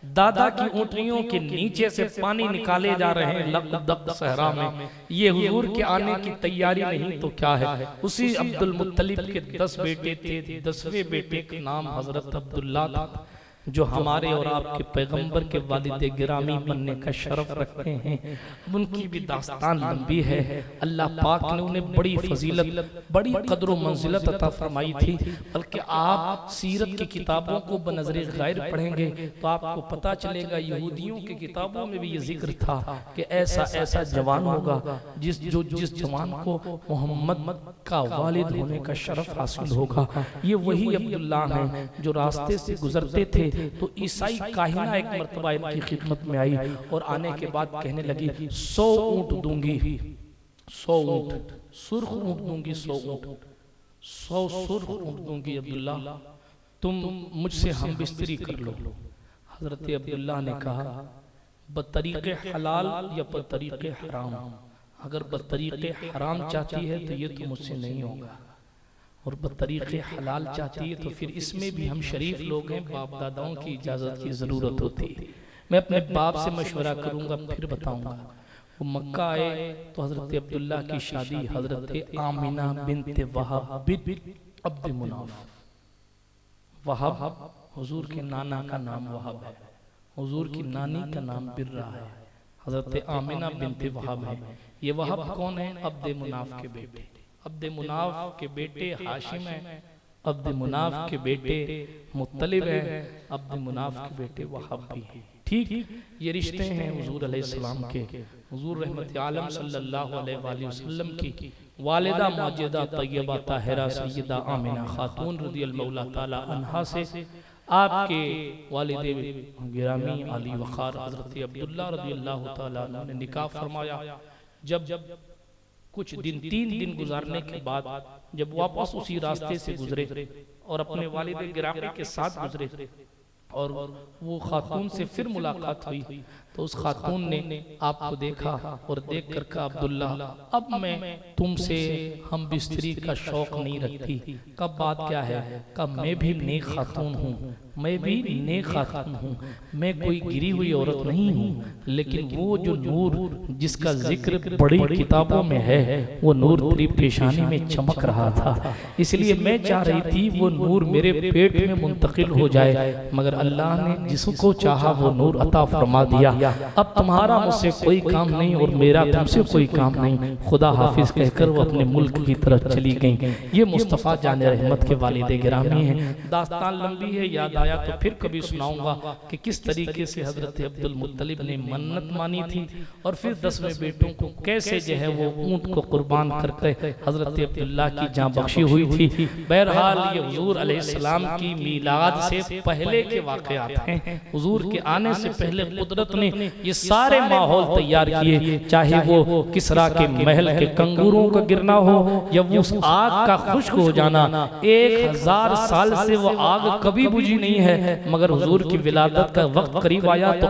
दादा की ऊँटनियों के नीचे से पानी निकाले जा रहे हैं लकदक सहरा में। ये हुजूर के आने की तैयारी नहीं तो क्या है? उसी अब्दुल मुत्तलिब के 10 बेटे थे, 10वें बेटे का नाम हजरत अब्दुल्ला था, जो हमारे और आपके पैगंबर के वालिद गिरामी बनने का शरफ रखते हैं। उनकी भी दास्तान लंबी है। अल्लाह पाक ने उन्हें बड़ी फजीलत, बड़ी कदर व मंजिलत अता फरमाई थी। बल्कि आप सीरत की किताबों को बनज़रे गैर पढ़ेंगे तो आपको पता चलेगा यहूदियों की किताबों में भी ये जिक्र था कि ऐसा ऐसा जवान होगा जिस जवान को मोहम्मद का वालिद होने का शरफ हासिल होगा। ये वही अब्दुल्ला हैं जो रास्ते से गुजरते थे तो ईसाई काहिना एक मर्तबा इनकी खिदमत में आई और आने के बाद कहने लगी, 100 ऊंट दूंगी, 100 ऊंट, सुर्ख ऊंट दूंगी, 100 ऊंट, 100 सुर्ख ऊंट दूंगी अब्दुल्ला, तुम मुझसे हम बिस्तरी कर लो। हजरत अब्दुल्ला ने कहा, बतरीके हलाल या बतरीके हराम? अगर बतरीके हराम चाहती है तो ये तो मुझसे नहीं होगा, और बतरीके हलाल चाहती है तो फिर इसमें भी हम शरीफ लोग हैं, बाप दादाओं की इजाज़त की ज़रूरत होती है। मैं अपने बाप से मशवरा करूंगा फिर बताऊंगा। वो मक्का आए तो हज़रत अब्दुल्ला की शादी हज़रत आमिना बिन्त वहाब बिन अब्द मुनाफ, वहाब हुजूर के नाना का नाम वहाब है, हुजूर की नानी का नाम बिर्रा है, हज़रत आमिना बिन्त वहाब है। ये वहाब कौन है? अब्द मुनाफ के बेटे। अब्द मुनाफ के बेटे हाशिम है, अब्द मुनाफ के बेटे मुत्तलिब है, अब्द मुनाफ के बेटे वहाब भी हैं। ठीक ये रिश्ते हैं हुजूर अलैहिस्सलाम के। हुजूर रहमत आलम सल्लल्लाहु अलैहि वसल्लम की वालिदा माजिदा तय्यबा ताहिरा सय्यदा आमिना खातून रज़ियल्लाहु ताला अन्हा से आपके वालिद गिरामी अली वक़ार हज़रत अब्दुल्ला रज़ियल्लाहु ताला अन्हु ने निकाह फरमाया। जब कुछ दिन 3 दिन गुजारने के बाद जब वापस उसी रास्ते से गुजरे और अपने वालिद गिरामी के साथ गुजरे और वो खातून से फिर मुलाकात हुई तो उस खातून ने आपको देखा और देख कर कहा, अब्दुल्ला अब मैं तुमसे हम बिस्तरी का शौक नहीं रखती। कब बात क्या है? कब मैं भी नेक खातून हूँ, मैं भी नेक खातून हूँ, मैं कोई गिरी हुई औरत नहीं हूँ, लेकिन वो जो नूर जिसका जिक्र बड़ी किताबों में है वो नूर तेरी पेशानी में चमक रहा था, इसलिए मैं चाह रही थी वो नूर मेरे पेट में मुंतकिल हो जाए, मगर अल्लाह ने जिसको चाहा वो नूर अता फरमा दिया। अब तुम्हारा मुझसे कोई काम नहीं और मेरा तुमसे कोई काम नहीं, खुदा हाफिज कहकर वो अपने मुल्क की तरफ चली गई। ये मुस्तफ़ा जान रहमत के वालिद गिरामी हैं। दास्तान लंबी है, याद आया तो फिर कभी सुनाऊंगा कि किस तरीके से हजरत अब्दुल मुत्तलिब ने मन्नत मानी थी और फिर 10वें बेटों को कैसे जो है वो ऊंट को कुर्बान करके हजरत अब्दुल्ला की जान बख्शी हुई थी। बहरहाल ये हुजूर अलैहिस्सलाम की मीलाद से पहले के वाक़यात हैं। हुजूर के आने से पहले कुदरत ने ये सारे माहौल तैयार किए, चाहे वो किसरा के महल के कंगूरों का गिरना हो या वो उस आग का खुश्क हो जाना। 1000 साल से वो आग कभी बुझी नहीं है, मगर हुजूर की विलादत का वक्त करीब आया तो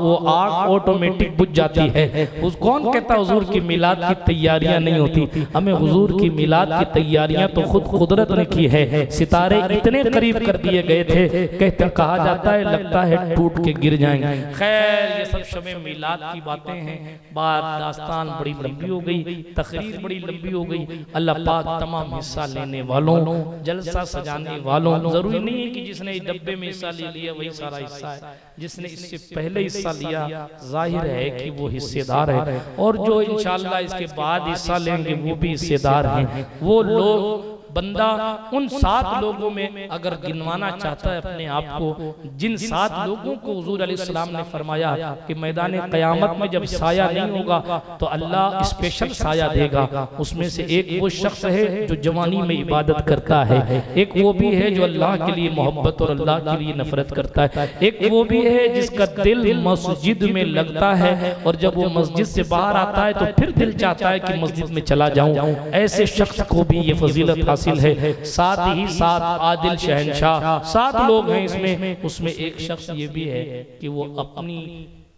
वो आग ऑटोमेटिक बुझ जाती है। उस कौन कहता हुजूर की मिलाद की तैयारियां नहीं होती? हमें हुजूर की मिलाद की तैयारियां तो खुद कुदरत ने की है। सितारे इतने करीब कर दिए गए थे, कहते कहा जाता है लगता है टूट के गिर जाएंगे। खैर ये सब शब मिलाद की बातें हैं। बात दास्तान बड़ी लंबी हो गई, तकरीर बड़ी लंबी हो गई। अल्लाह पाक तमाम हिस्सा लेने वालों, जलसा सजाने वालों, जरूरी नहीं है कि जिसने डब्बे में हिस्सा ले लिया वही सारा हिस्सा है। जिसने इससे पहले हिस्सा लिया जाहिर है कि वो हिस्सेदार है, और जो इंशाअल्लाह इसके बाद हिस्सा लेंगे वो भी हिस्सेदार हैं। वो लोग बंदा उन 7 लोगों में अगर गिनवाना चाहता है अपने आप को, जिन 7 लोगों को हुजूर अलैहिस्सलाम ने फरमाया कि मैदान क़यामत में जब साया नहीं होगा तो अल्लाह स्पेशल साया देगा, उसमें से एक वो शख्स है जो जवानी में इबादत करता है, एक वो भी है जो अल्लाह के लिए मोहब्बत और अल्लाह के लिए नफरत करता है, एक वो भी है जिसका दिल मस्जिद में लगता है और जब वो मस्जिद से बाहर आता है तो फिर दिल चाहता है कि मस्जिद में चला जाऊं। ऐसे शख्स को भी ये फजीलत हासिल है। साथ ही 7 आदिल शहंशाह 7 लोग हैं इसमें, उसमें एक शख्स ये भी है कि वो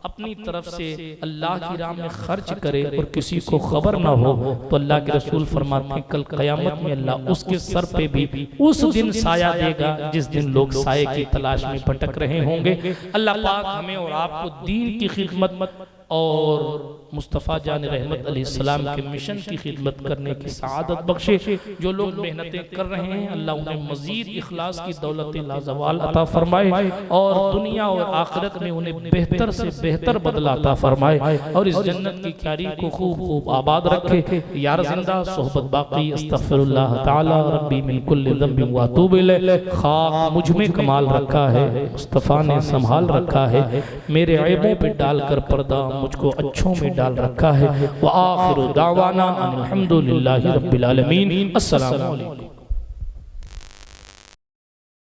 अपनी तरफ से अल्लाह की राह में खर्च करे और किसी को खबर ना हो, तो अल्लाह के रसूल फरमाते हैं कल क़यामत में अल्लाह उसके सर पे भी उस दिन साया देगा जिस दिन लोग साये की तलाश में भटक रहे होंगे। अल्लाह पाक हमें और आपको दीन की खिदमत और मुस्तफ़ा जान रहमत अलैहिस्सलाम के मिशन की खिदमत करने की सआदत बख्शे। जो लोग मेहनतें कर रहे हैं अल्लाह उन्हें मजीद इखलास की दौलत लाजवाल अता फरमाए और दुनिया और आखिरत में उन्हें बेहतर से बेहतर बदला अता फरमाए और इस जन्नत की क्यारी को खूब खूब आबाद रखे। यार जिंदा सोहबत बाकी अस्तगफिरुल्लाह ताला रब्बी मिन कुल्लि ज़ंबिन व अतूबु इलैह। खाक मुझ में कमाल रखा है, मुस्तफ़ा ने संभाल रखा है, मेरे ऐबों पे डालकर पर्दा मुझको अच्छों में डाल रखा है। व आखिरु दावाना अनिल हम्दुलिल्लाहि रब्बिल आलमीन। अस्सलामु अलैकुम।